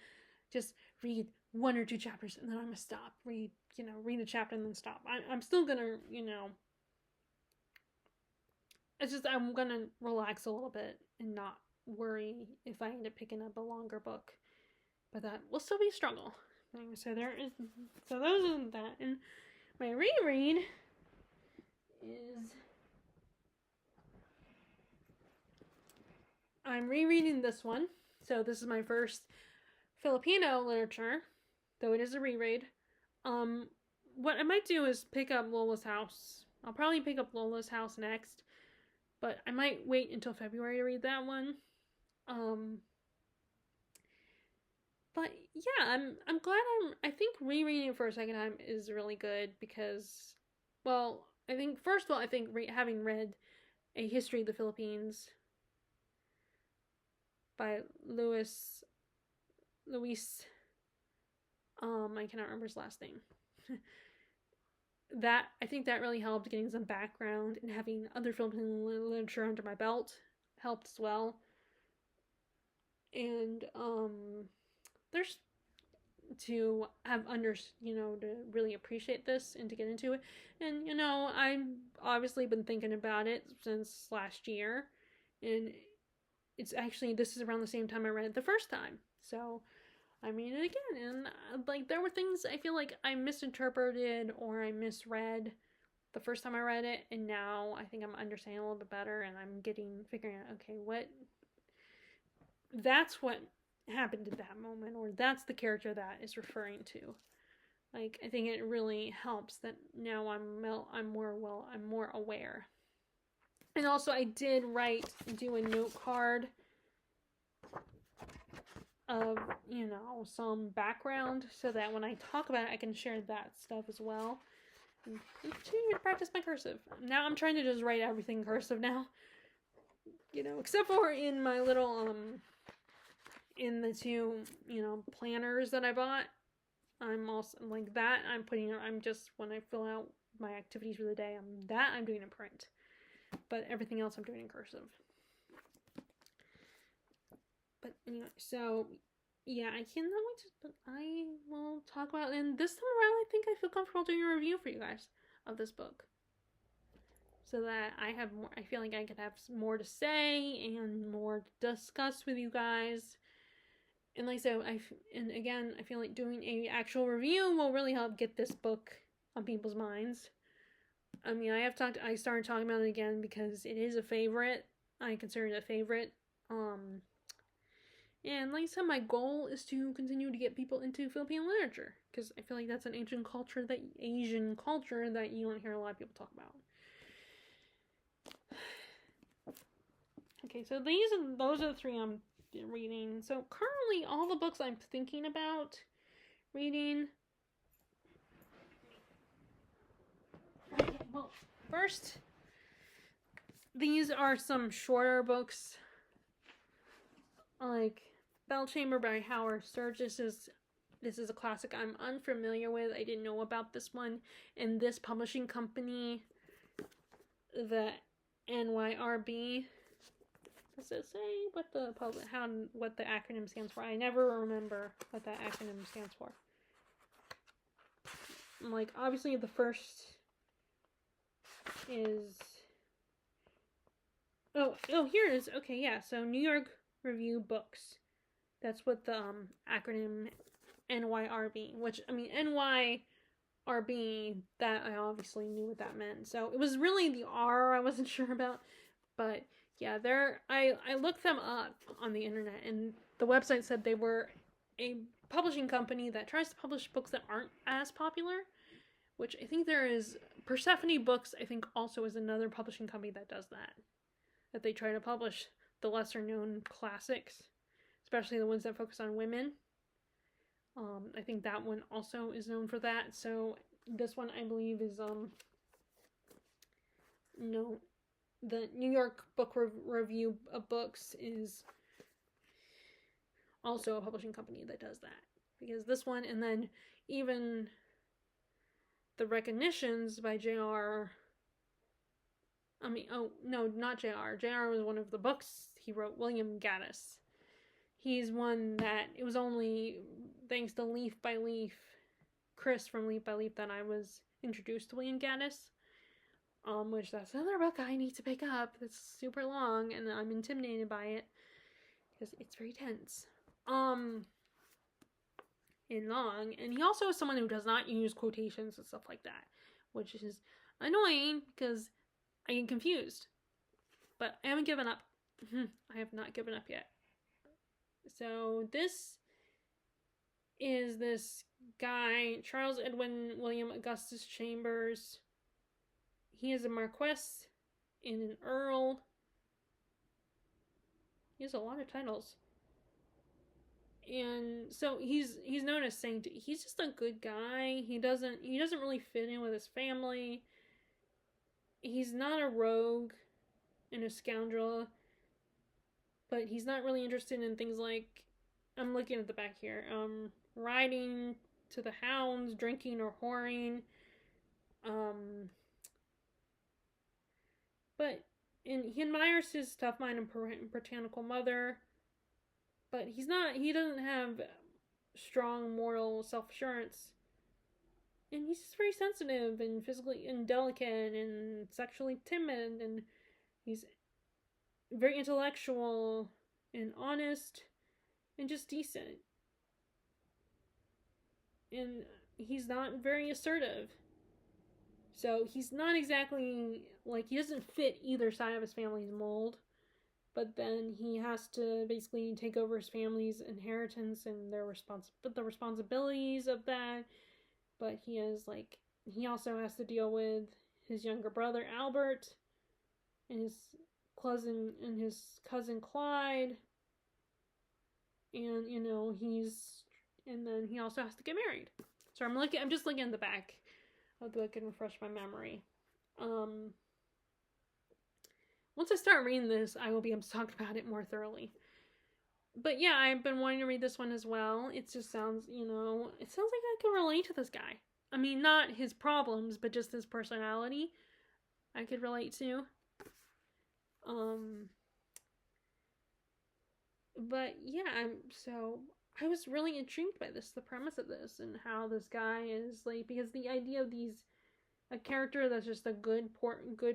just read 1 or 2 chapters and then I'm gonna stop. Read a chapter and then stop. I'm still gonna, you know, it's just I'm gonna relax a little bit and not worry if I end up picking up a longer book. But that will still be a struggle. So those are that. And my reread is, I'm rereading this one. So this is my first Filipino literature, though it is a reread. What I might do is pick up Lola's House. I'll probably pick up Lola's House next, but I might wait until February to read that one. But yeah, I'm glad I think rereading it for a second time is really good, because, well, I think first of all, I think having read A History of the Philippines by Luis, I cannot remember his last name. That, I think that really helped, getting some background and having other Filipino literature under my belt helped as well. And there's to have to really appreciate this and to get into it. And I've obviously been thinking about it since last year, and it's actually, this is around the same time I read it the first time, so I read it again. And like, there were things I feel like I misinterpreted or I misread the first time I read it, and now I think I'm understanding a little bit better, and I'm figuring out, okay, that's what happened at that moment, or that's the character that is referring to. Like, I think it really helps that now I'm more aware. And also, I did do a note card of some background, so that when I talk about it, I can share that stuff as well. And continue to practice my cursive. Now I'm trying to just write everything cursive now, except for in my little in the two planners that I bought. I'm also like that. I'm just, when I fill out my activities for the day, I'm doing in print, but everything else I'm doing in cursive. But anyway, so yeah, I cannot wait but I will talk about, and this time around I think I feel comfortable doing a review for you guys of this book, so that I have more, I feel like I could have more to say and more to discuss with you guys. And like I said, and again, I feel like doing a actual review will really help get this book on people's minds. I mean, I started talking about it again because it is a favorite. I consider it a favorite. And like I said, my goal is to continue to get people into Philippine literature, because I feel like that's an Asian culture that you don't hear a lot of people talk about. Okay, so those are the three I'm reading. So currently, all the books I'm thinking about reading. Okay, well, first, these are some shorter books, like Bellchamber by Howard Sturgis. This is a classic I'm unfamiliar with. I didn't know about this one. And this publishing company, the NYRB. Does it say what the acronym stands for? I never remember what that acronym stands for. Like, obviously the first is... Oh, here it is. Okay, yeah. So New York Review Books. That's what the acronym NYRB, which, I mean, NYRB, that I obviously knew what that meant. So it was really the R I wasn't sure about. But yeah, I looked them up on the internet, and the website said they were a publishing company that tries to publish books that aren't as popular, which I think there is. Persephone Books, I think, also is another publishing company that does that. That they try to publish the lesser known classics, especially the ones that focus on women. I think that one also is known for that. So this one, I believe, is no, the New York Book Review of Books is also a publishing company that does that, because this one, and then even the Recognitions by J.R. I mean, oh no, not J.R. J.R. was one of the books he wrote. William Gaddis. He's one that it was only thanks to Leaf by Leaf, Chris from Leaf by Leaf, that I was introduced to William Gaddis. Which that's another book I need to pick up. It's super long, and I'm intimidated by it because it's very tense. And long, and he also is someone who does not use quotations and stuff like that, which is annoying because I get confused. But I haven't given up. I have not given up yet. So this is this guy, Charles Edwin William Augustus Chambers. He is a Marquess and an Earl. He has a lot of titles. And so he's known as Saint. He's just a good guy. He doesn't really fit in with his family. He's not a rogue and a scoundrel, but he's not really interested in things like, I'm looking at the back here, riding to the hounds, drinking or whoring, but he admires his tough mind and puritanical mother, but he doesn't have strong moral self-assurance. And he's just very sensitive and physically and delicate and sexually timid, and he's very intellectual and honest and just decent. And he's not very assertive. So he's not exactly, like, he doesn't fit either side of his family's mold. But then he has to basically take over his family's inheritance and the responsibilities of that. But he also has to deal with his younger brother Albert and his cousin Clyde. And and then he also has to get married. So I'm just looking at the back of the book and refresh my memory. Once I start reading this, I will be able to talk about it more thoroughly. But yeah, I've been wanting to read this one as well. It just sounds, it sounds like I can relate to this guy. I mean, not his problems, but just his personality I could relate to. But yeah, so I was really intrigued by the premise of this, and how this guy is, like, because the idea of a character that's just a good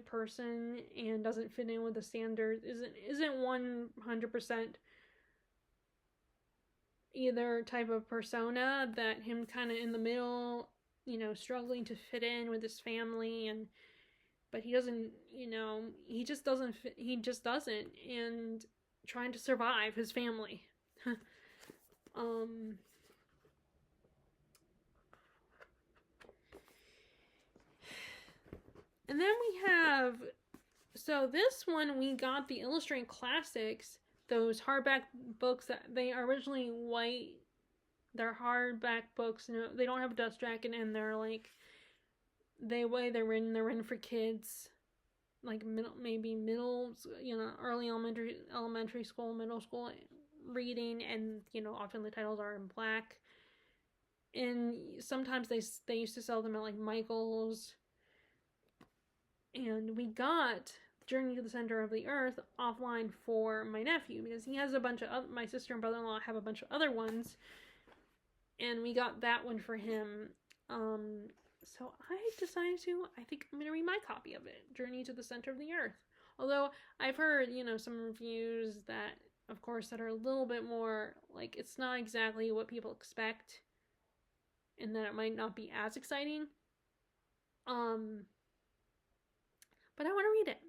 person and doesn't fit in with the standards isn't 100% either type of persona, that him kind of in the middle, struggling to fit in with his family, but he doesn't, he just doesn't fit, and trying to survive his family. And then we have, so this one we got the Illustrated Classics, those hardback books that they are originally white. They're hardback books. They don't have a dust jacket, and they're like, they're written for kids, like middle, early elementary school, middle school reading, and often the titles are in black. And sometimes they used to sell them at like Michael's. And we got Journey to the Center of the Earth offline for my nephew, because he has a bunch of my sister and brother-in-law have a bunch of other ones, and we got that one for him. So I decided I think I'm gonna read my copy of it, Journey to the Center of the Earth. Although I've heard some reviews that, of course, that are a little bit more like, it's not exactly what people expect, and that it might not be as exciting. But I want to read it.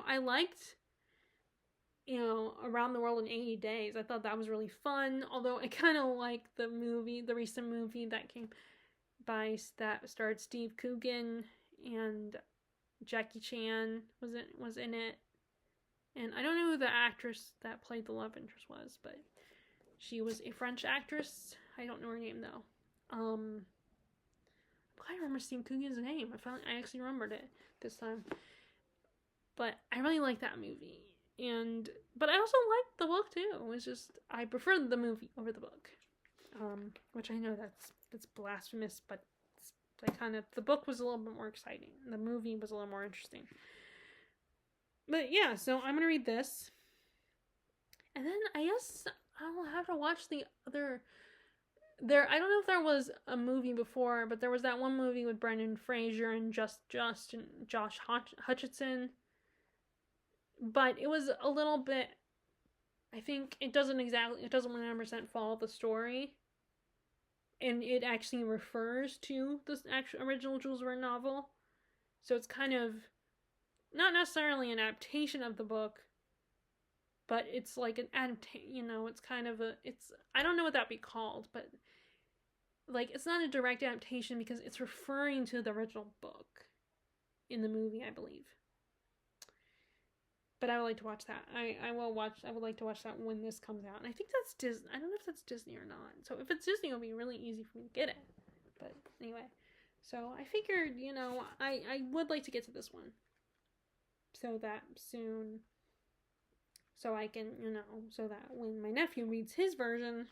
I liked, Around the World in 80 Days. I thought that was really fun. Although I kind of like the recent movie that came by, that starred Steve Coogan and Jackie Chan was in it. And I don't know who the actress that played the love interest was, but she was a French actress. I don't know her name though. I remember Steve Coogan's name. I actually remembered it this time. But I really like that movie. But I also liked the book too. It's just, I preferred the movie over the book. Which I know that's blasphemous, but the book was a little bit more exciting. The movie was a little more interesting. But yeah, so I'm gonna read this. And then I guess I'll have to watch the other. I don't know if there was a movie before, but there was that one movie with Brendan Fraser and Just and Josh Hutcherson. But it was a little bit, I think it doesn't 100% follow the story. And it actually refers to the actual original Jules Verne novel. So it's kind of not necessarily an adaptation of the book, but it's like an adaptation, it's kind of I don't know what that'd be called, but like, it's not a direct adaptation because it's referring to the original book in the movie, I believe. But I would like to watch that. I would like to watch that when this comes out. And I think that's Disney. I don't know if that's Disney or not. So if it's Disney, it'll be really easy for me to get it. But anyway, so I figured, I would like to get to this one. So that soon, so I can, so that when my nephew reads his version,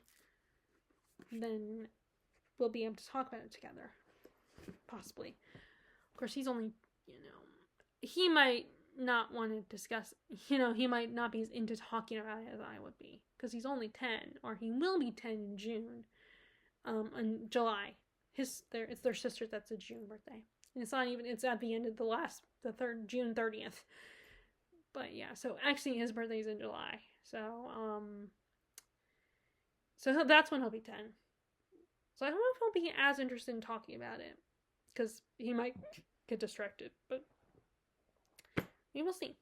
then we'll be able to talk about it together. Possibly. Of course, he's only, he might not want to discuss, he might not be as into talking about it as I would be, because he's only 10, or he will be 10 in June, in July. It's their sister that's a June birthday. And it's at the end of June 30th. But yeah, so actually his birthday's in July. So that's when he'll be 10. So I don't know if he'll be as interested in talking about it, because he might get distracted, but we will see.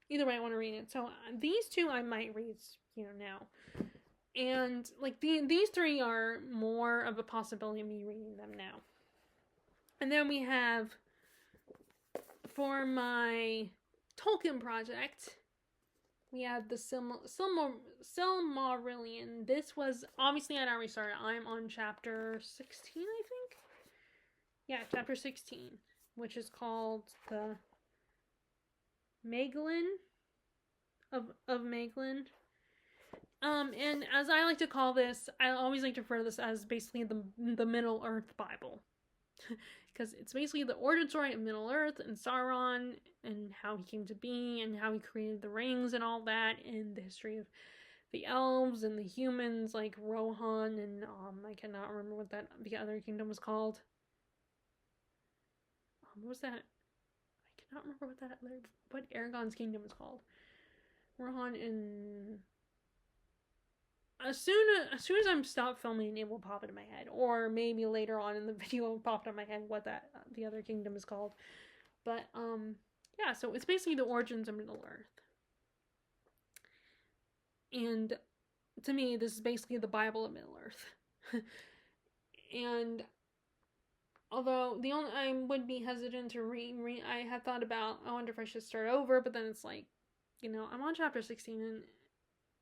Either way, I want to read it. So these two I might read, now. And like these three are more of a possibility of me reading them now. And then we have, for my Tolkien project, we have the Silmarillion. This was, obviously I already started. I'm on chapter 16, I think. Yeah, chapter 16, which is called the Maeglin of Maeglin. And as I like to call this, I always like to refer to this as basically the Middle Earth Bible. Because it's basically the origin story of Middle Earth and Sauron, and how he came to be, and how he created the rings and all that, and the history of the elves and the humans like Rohan, and I cannot remember what the other kingdom was called. What was that? I cannot remember what Aragorn's kingdom is called. Rohan and... As soon as I'm stopped filming, it will pop into my head, or maybe later on in the video it will pop into my head what the other kingdom is called. But yeah, so it's basically the origins of Middle Earth, and to me, this is basically the Bible of Middle Earth. And although I would be hesitant to read, I had thought about, I wonder if I should start over, but then it's like, I'm on chapter 16, and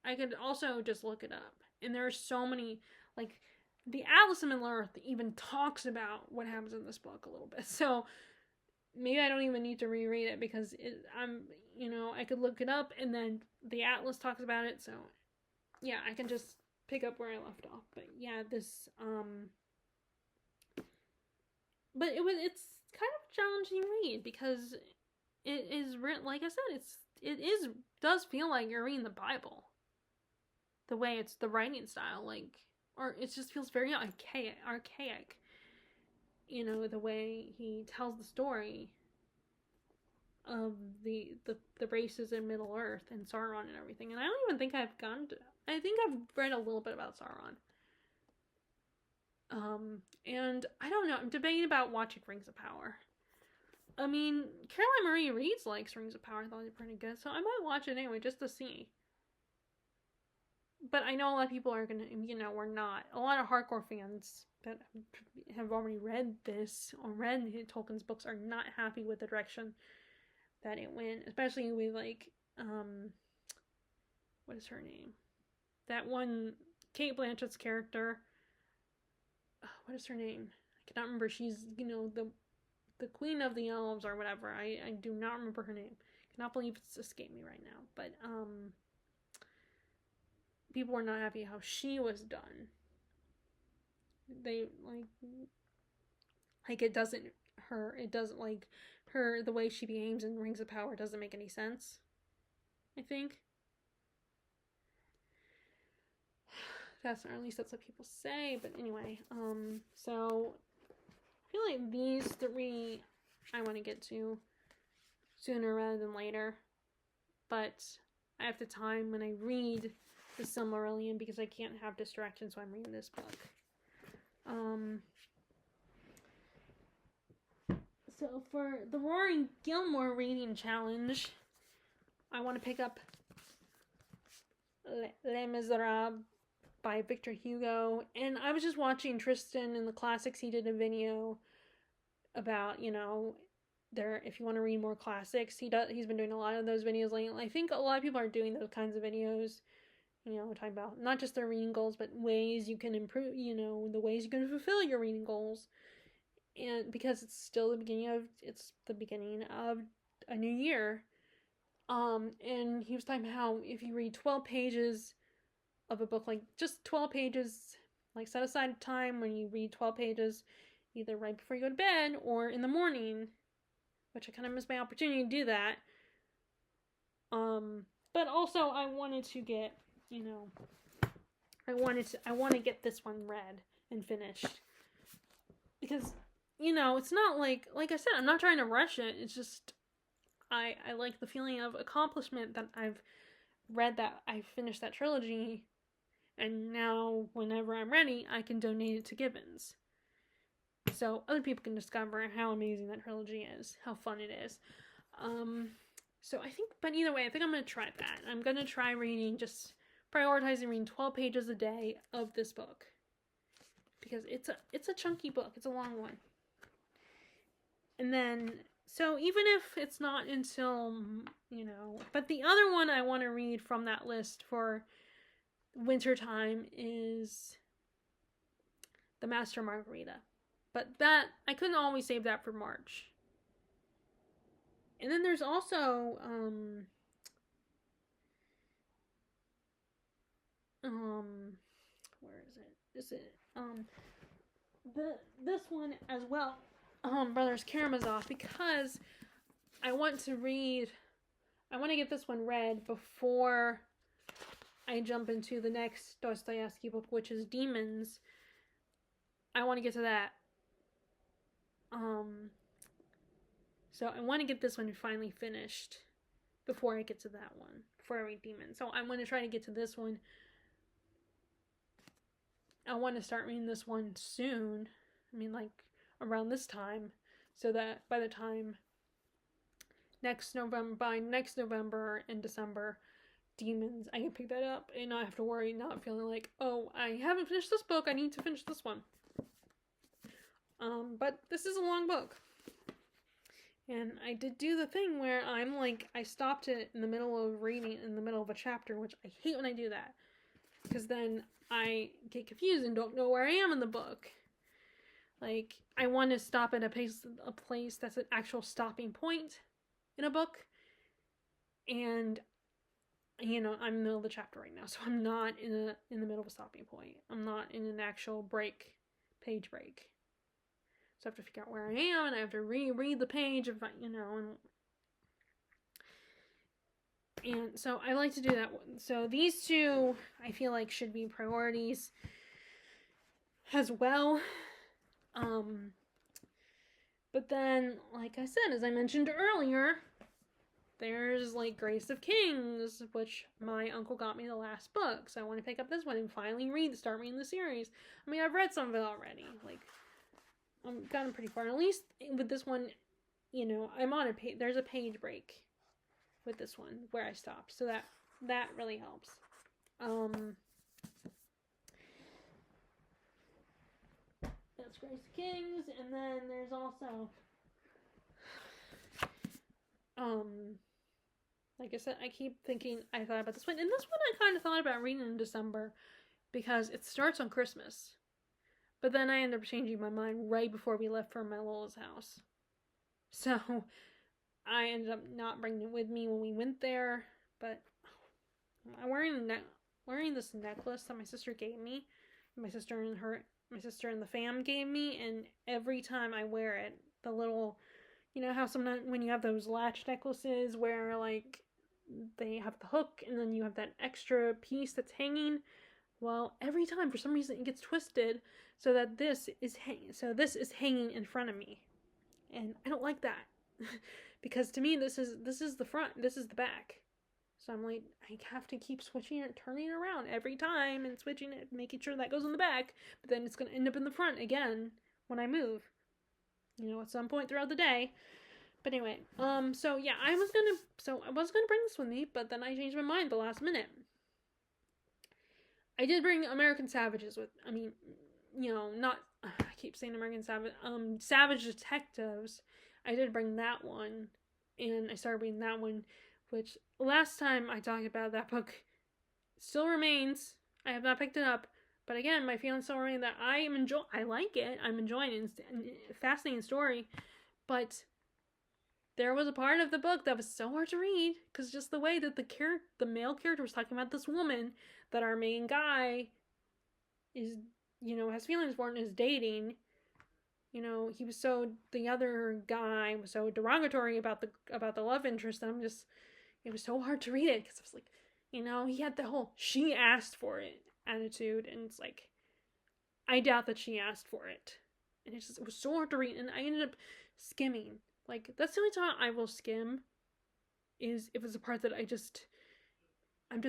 I could also just look it up. And there are so many, like, the Atlas of Middle Earth even talks about what happens in this book a little bit. So maybe I don't even need to reread it, because I could look it up, and then the Atlas talks about it. So yeah, I can just pick up where I left off. But yeah, this, but it's kind of a challenging read, because it is written, like I said, does feel like you're reading the Bible. The way it's the writing style, or it just feels very archaic. The way he tells the story of the races in Middle Earth and Sauron and everything. And I don't even think I think I've read a little bit about Sauron. And I don't know, I'm debating about watching Rings of Power. I mean, Caroline Marie Reeds likes Rings of Power. I thought it was pretty good, so I might watch it anyway, just to see. But I know a lot of people are gonna, we're not. A lot of hardcore fans that have already read this, or read Tolkien's books, are not happy with the direction that it went. Especially with, what is her name? That one, Cate Blanchett's character. What is her name? I cannot remember. She's, the Queen of the Elves, or whatever. I do not remember her name. I cannot believe it's escaped me right now. But, people were not happy how she was done. They, it doesn't the way she behaves in Rings of Power doesn't make any sense, I think. Or at least that's what people say, but anyway, so I feel like these three I want to get to sooner rather than later, but I have the time when I read the Silmarillion, because I can't have distractions when I'm reading this book. So for the Rory Gilmore reading challenge, I want to pick up Les Miserables by Victor Hugo. And I was just watching Tristan in the Classics. He did a video about, if you want to read more classics. He's been doing a lot of those videos lately. I think a lot of people are doing those kinds of videos. Talking about not just their reading goals, but ways you can improve, the ways you can fulfill your reading goals. And because it's still the beginning of a new year. And he was talking about how if you read 12 pages of a book, just 12 pages, set aside time when you read 12 pages, either right before you go to bed or in the morning, which I kind of missed my opportunity to do that. But also I wanted to get, I want to get this one read and finished. Because, it's not like I said, I'm not trying to rush it. It's just, I like the feeling of accomplishment that I've read that, I finished that trilogy, and now whenever I'm ready, I can donate it to Gibbons. So other people can discover how amazing that trilogy is, how fun it is. So I think, but either way, I think I'm going to try that. I'm going to try prioritizing reading 12 pages a day of this book. Because it's a chunky book. It's a long one. And then, so even if it's not until, but the other one I want to read from that list for wintertime is The Master Margarita. But that, I couldn't always save that for March. And then there's also, where is it? Is it, this one as well, Brothers Karamazov, because I want to get this one read before I jump into the next Dostoevsky book, which is Demons. I want to get to that. So I want to get this one finally finished before I get to that one, before I read Demons. So I'm going to try to get to this one. I want to start reading this one soon. I mean, like, around this time, so that by the time by next November and December, Demons, I can pick that up and not have to worry, not feeling like, oh, I haven't finished this book, I need to finish this one. But this is a long book. And I did do the thing where I'm like, I stopped it in the middle of reading, in the middle of a chapter, which I hate when I do that. Because then I get confused and don't know where I am in the book. Like, I want to stop at a place that's an actual stopping point in a book. And, I'm in the middle of the chapter right now, so I'm not in the middle of a stopping point. I'm not in an actual page break. So I have to figure out where I am, and I have to reread the page, and so I like to do that. So these two, I feel like, should be priorities as well. But then, like I said, as I mentioned earlier, there's like Grace of Kings, which my uncle got me the last book. So I want to pick up this one and finally start reading the series. I mean, I've read some of it already. Like, I've gotten pretty far. At least with this one, I'm on a page. There's a page break with this one where I stopped. So that really helps. That's Grace of Kings. And then there's also, like I said, I keep thinking, I thought about this one. And this one I kind of thought about reading in December because it starts on Christmas. But then I ended up changing my mind right before we left for my Lola's house. So I ended up not bringing it with me when we went there. But I'm wearing this necklace that my sister gave me. My sister and the fam gave me. And every time I wear it, the little, how sometimes when you have those latch necklaces where like they have the hook and then you have that extra piece that's hanging. Well, every time, for some reason, it gets twisted so that this is hanging in front of me. And I don't like that. Because to me, this is the front, this is the back. So I'm like, I have to keep switching it, turning it around every time and switching it, making sure that goes in the back. But then it's going to end up in the front again when I move. At some point throughout the day. But anyway, so yeah, I was going to bring this with me, but then I changed my mind the last minute. I did bring American Savages with, not, I keep saying American Savage, Savage Detectives. I did bring that one, and I started reading that one, which last time I talked about that book still remains. I have not picked it up, but again, my feelings still remain that I like it, I'm enjoying it, it's a fascinating story, but there was a part of the book that was so hard to read, because just the way that the male character was talking about this woman that our main guy is, has feelings for and is dating. The other guy was so derogatory about the love interest, and I'm just, it was so hard to read it because I was like, he had the whole she asked for it attitude, and it's like, I doubt that she asked for it. And it was so hard to read, and I ended up skimming. Like, that's the only time I will skim, is if it's a part that I'm just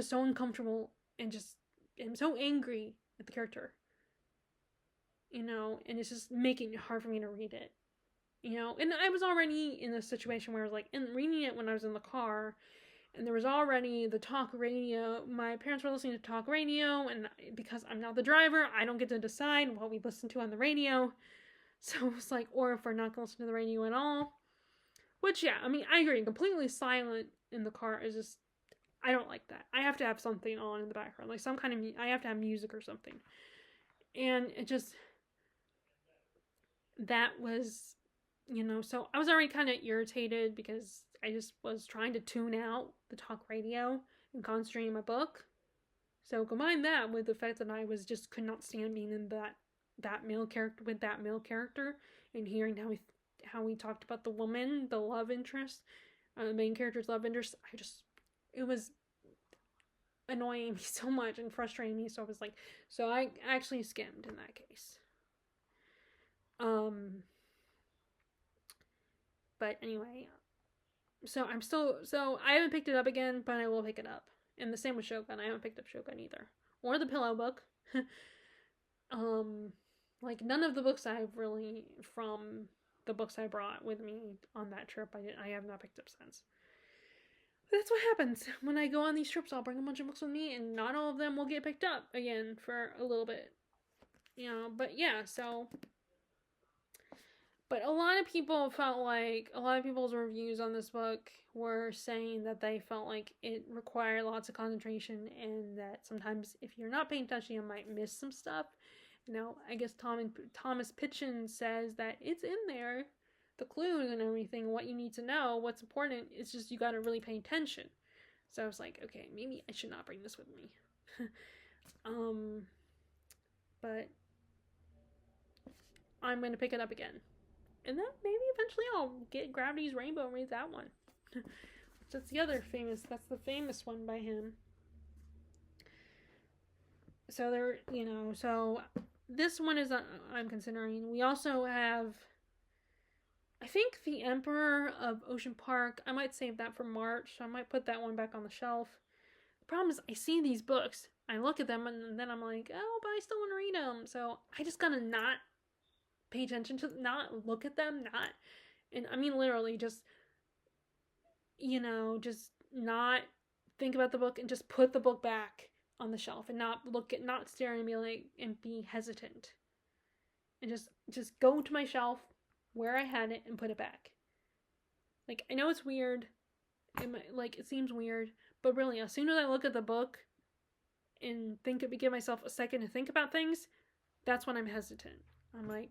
so uncomfortable and just am so angry at the character. And it's just making it hard for me to read it. And I was already in a situation where I was like, reading it when I was in the car, and there was already the talk radio. My parents were listening to talk radio, and because I'm not the driver, I don't get to decide what we listen to on the radio. So it was like, or if we're not going to listen to the radio at all. Which, yeah, I mean, I agree. Completely silent in the car is just, I don't like that. I have to have something on in the background. Like some kind of, I have to have music or something. And it just, that was, so I was already kind of irritated because I just was trying to tune out the talk radio and concentrate on my book. So combine that with the fact that I could not stand being in that male character with that male character, and hearing how we talked about the woman, the love interest, the main character's love interest. It was annoying me so much and frustrating me. So I was like, so I actually skimmed in that case. But anyway, so I haven't picked it up again, but I will pick it up. And the same with Shogun. I haven't picked up Shogun either, or the Pillow Book. Like none of the books I've really, from the books I brought with me on that trip, I have not picked up since. But that's what happens when I go on these trips. I'll bring a bunch of books with me, and not all of them will get picked up again for a little bit. But yeah, so. But a lot of people's reviews on this book were saying that they felt like it required lots of concentration, and that sometimes if you're not paying attention, you might miss some stuff. I guess Thomas Pynchon says that it's in there, the clues and everything, what you need to know, what's important. It's just you got to really pay attention. So I was like, okay, maybe I should not bring this with me. But I'm going to pick it up again. And then maybe eventually I'll get Gravity's Rainbow and read that one. That's the famous one by him. So so this one is I'm considering. We also have, I think, The Emperor of Ocean Park. I might save that for March. So I might put that one back on the shelf. The problem is I see these books, I look at them, and then I'm like, oh, but I still want to read them. So I just gotta not pay attention to, not look at them, and I mean literally just, just not think about the book and just put the book back on the shelf and not stare at me like, and be hesitant, and just go to my shelf where I had it and put it back. Like, I know it's weird, it seems weird, but really, as soon as I look at the book and give myself a second to think about things, that's when I'm hesitant. I'm like,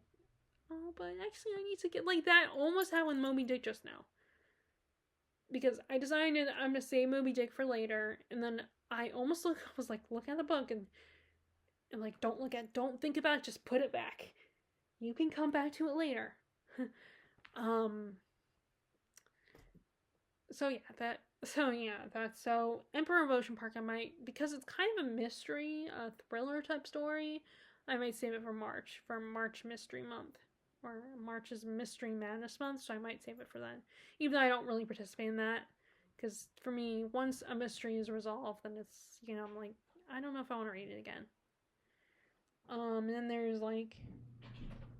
oh, but actually I need to get, like that almost happened with Moby Dick just now. Because I decided I'm going to save Moby Dick for later, and then I almost was like, look at the book, and like, don't think about it, just put it back. You can come back to it later. So Emperor of Ocean Park, I might, because it's kind of a mystery, a thriller type story, I might save it for March mystery month. Or March is Mystery Madness month, so I might save it for that. Even though I don't really participate in that. Because for me, once a mystery is resolved, then it's, I'm like, I don't know if I want to read it again. And then there's, like,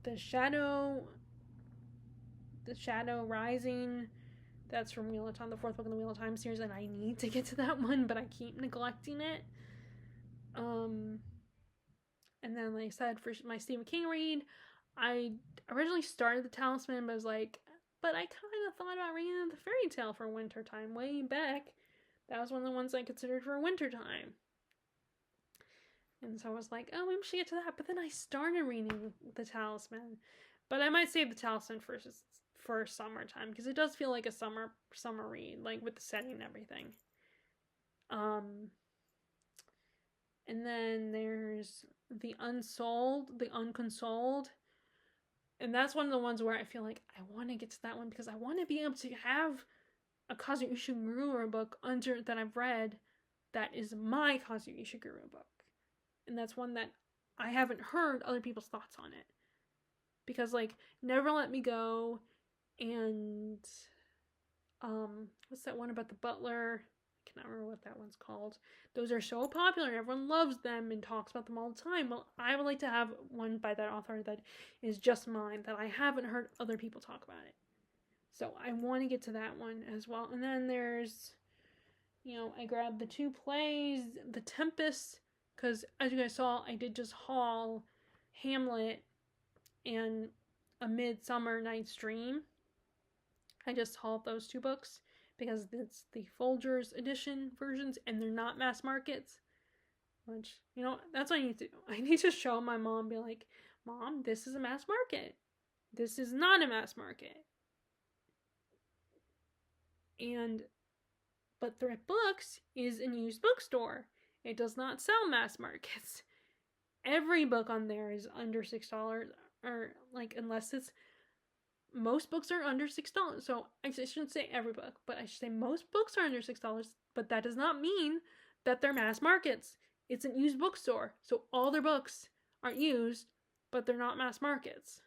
The Shadow Rising. That's from Wheel of Time, the fourth book in the Wheel of Time series, and I need to get to that one, but I keep neglecting it. And then, like I said, for my Stephen King read, I originally started The Talisman, but I was like, but I kind of thought about reading the fairy tale for wintertime way back. That was one of the ones I considered for wintertime. And so I was like, oh, maybe we should get to that. But then I started reading The Talisman. But I might save The Talisman for summertime, because it does feel like a summer read, like with the setting and everything. And then there's The Unconsoled. And that's one of the ones where I feel like I want to get to that one because I want to be able to have a Kazuo Ishiguro book that I've read that is my Kazuo Ishiguro book. And that's one that I haven't heard other people's thoughts on it. Because, like, Never Let Me Go and, what's that one about the butler? I cannot remember what that one's called. Those are so popular. Everyone loves them and talks about them all the time. Well, I would like to have one by that author that is just mine, that I haven't heard other people talk about it. So I want to get to that one as well. And then there's, I grabbed the 2 plays, The Tempest, because as you guys saw, I did just haul Hamlet and A Midsummer Night's Dream. I just hauled those 2 books because it's the Folgers edition versions and they're not mass markets. Which, that's what I need to do. I need to show my mom, be like, Mom, this is a mass market. This is not a mass market. But Thrift Books is a used bookstore. It does not sell mass markets. Every book on there is under $6, or unless it's, most books are under $6. So I shouldn't say every book, but I should say most books are under $6, but that does not mean that they're mass markets. It's an used bookstore, so all their books are used, but they're not mass markets.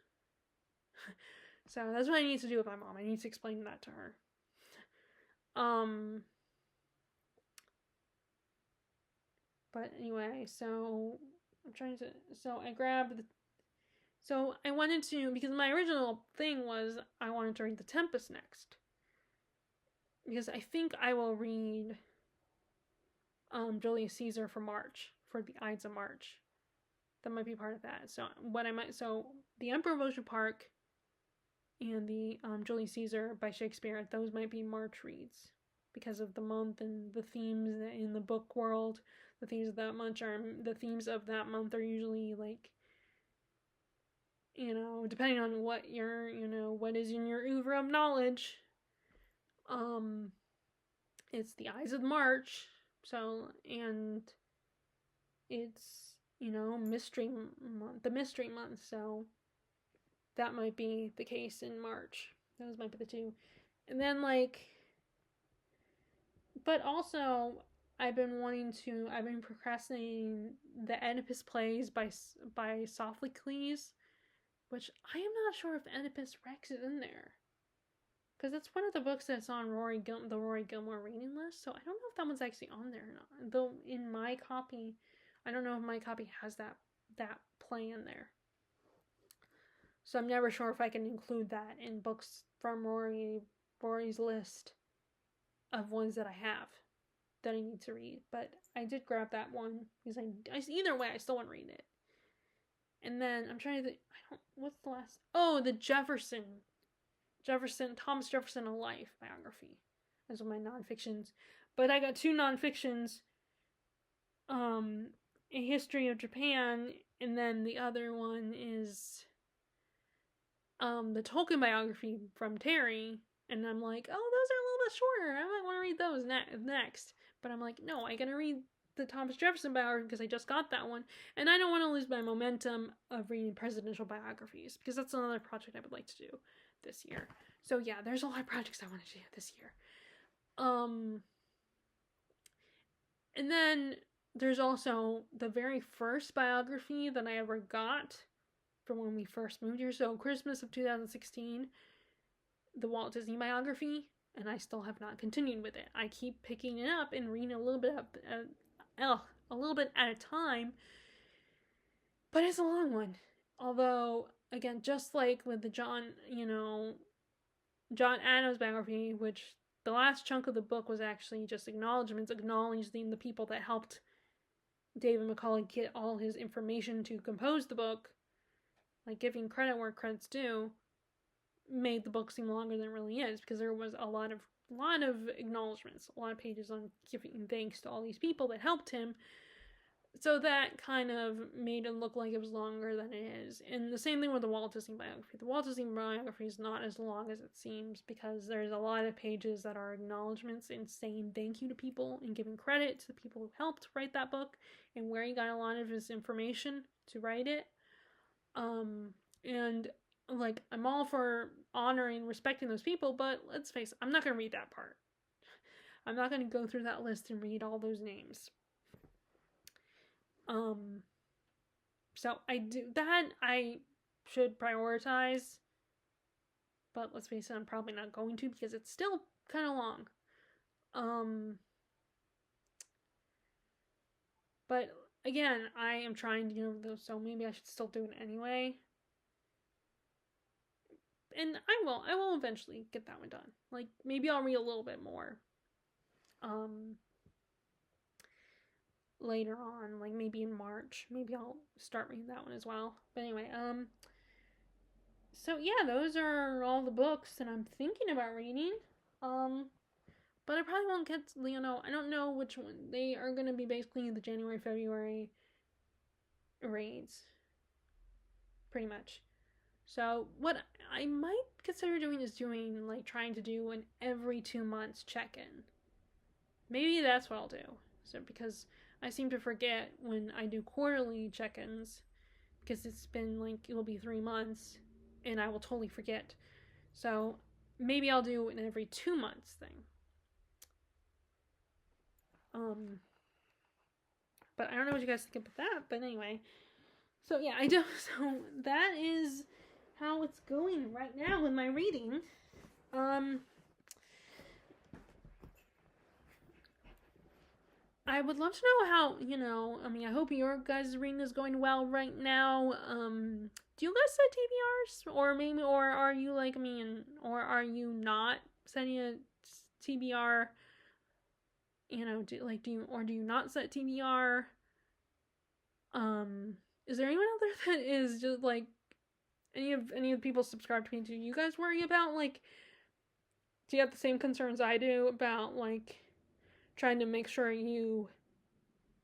So that's what I need to do with my mom. I need to explain that to her. But anyway, so I grabbed I wanted to, because my original thing was I wanted to read The Tempest next. Because I think I will read Julius Caesar for March, for the Ides of March. That might be part of that. So the Emperor of Ocean Park and the Julius Caesar by Shakespeare, those might be March reads. Because of the month and the themes in the book world, the themes of that month are usually depending on what what is in your oeuvre of knowledge. It's the Ides of March, and it's, mystery month, the mystery month, so that might be the case in March. Those might be the 2. And then, but also, I've been procrastinating the Oedipus plays by Sophocles, which I am not sure if Oedipus Rex is in there. Because that's one of the books that's on the Rory Gilmore reading list, so I don't know if that one's actually on there or not. Though in my copy, I don't know if my copy has that play in there. So I'm never sure if I can include that in books from Rory's list of ones that I have that I need to read. But I did grab that one because either way I still want to read it. And then I'm trying to think, what's the last? Oh, the Thomas Jefferson, A Life biography. Those are my nonfictions. But I got 2 nonfictions. A History of Japan, and then the other one is the Tolkien biography from Terry. And I'm like, oh, those are a little bit shorter. I might want to read those next. But I'm like, no, I gotta read the Thomas Jefferson biography because I just got that one. And I don't want to lose my momentum of reading presidential biographies because that's another project I would like to do this year. So yeah, there's a lot of projects I want to do this year. And then there's also the very first biography that I ever got from when we first moved here. So Christmas of 2016, the Walt Disney biography, and I still have not continued with it. I keep picking it up and reading a little bit at a time, but it's a long one. Although, again, just like with the John Adams biography, which the last chunk of the book was actually just acknowledging the people that helped David Macaulay get all his information to compose the book, giving credit where credit's due, made the book seem longer than it really is, because there was a lot of acknowledgments, a lot of pages on giving thanks to all these people that helped him. So that kind of made it look like it was longer than it is. And the same thing with the Walt Disney biography. The Walt Disney biography is not as long as it seems because there's a lot of pages that are acknowledgments and saying thank you to people and giving credit to the people who helped write that book and where he got a lot of his information to write it. And I'm all for honoring, respecting those people, but let's face it, I'm not going to read that part. I'm not going to go through that list and read all those names. So I do that. I should prioritize, but let's face it, I'm probably not going to because it's still kind of long. But again, I am trying to, so maybe I should still do it anyway. And I will eventually get that one done. Like, maybe I'll read a little bit more. Later on, like maybe in March. Maybe I'll start reading that one as well. But anyway, so yeah, those are all the books that I'm thinking about reading. But I probably won't get, I don't know which one. They are going to be basically the January, February reads. Pretty much. So what I might consider doing is like trying to do an every 2 months check-in. Maybe that's what I'll do. So because I seem to forget when I do quarterly check-ins, because it's been like, it'll be 3 months and I will totally forget. So maybe I'll do an every 2 months thing. But I don't know what you guys think about that. But anyway, so yeah, I do. So that is how it's going right now with my reading. I would love to know how, I hope your guys' reading is going well right now. Do you guys set TBRs? Or maybe, or are you like me, or are you not setting a TBR? Do you not set TBR? Is there anyone out there that is just like, any of the people subscribed to me, do you guys worry about, like, do you have the same concerns I do about, like, trying to make sure you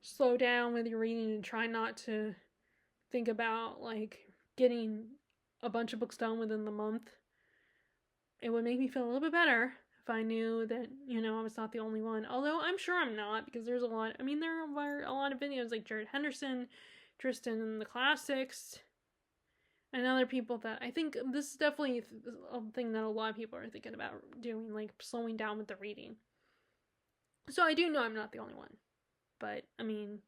slow down with your reading and try not to think about, like, getting a bunch of books done within the month? It would make me feel a little bit better if I knew that, I was not the only one. Although I'm sure I'm not, because there's a lot, there are a lot of videos like Jared Henderson, Tristan and the Classics, and other people that I think this is definitely a thing that a lot of people are thinking about doing, like slowing down with the reading. So I do know I'm not the only one. But, I'm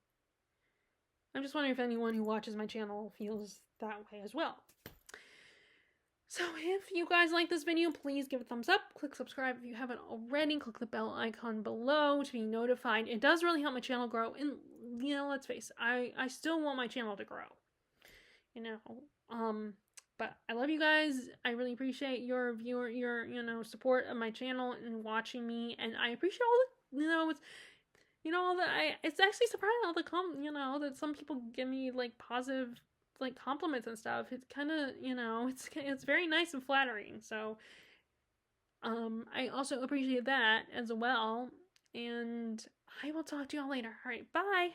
just wondering if anyone who watches my channel feels that way as well. So if you guys like this video, please give it a thumbs up. Click subscribe if you haven't already. Click the bell icon below to be notified. It does really help my channel grow. And, let's face it, I still want my channel to grow. But I love you guys. I really appreciate your support of my channel and watching me. And I appreciate all the, it's actually surprising all the that some people give me like positive like compliments and stuff. It's kind of, it's very nice and flattering. So I also appreciate that as well. And I will talk to y'all later. All right, bye.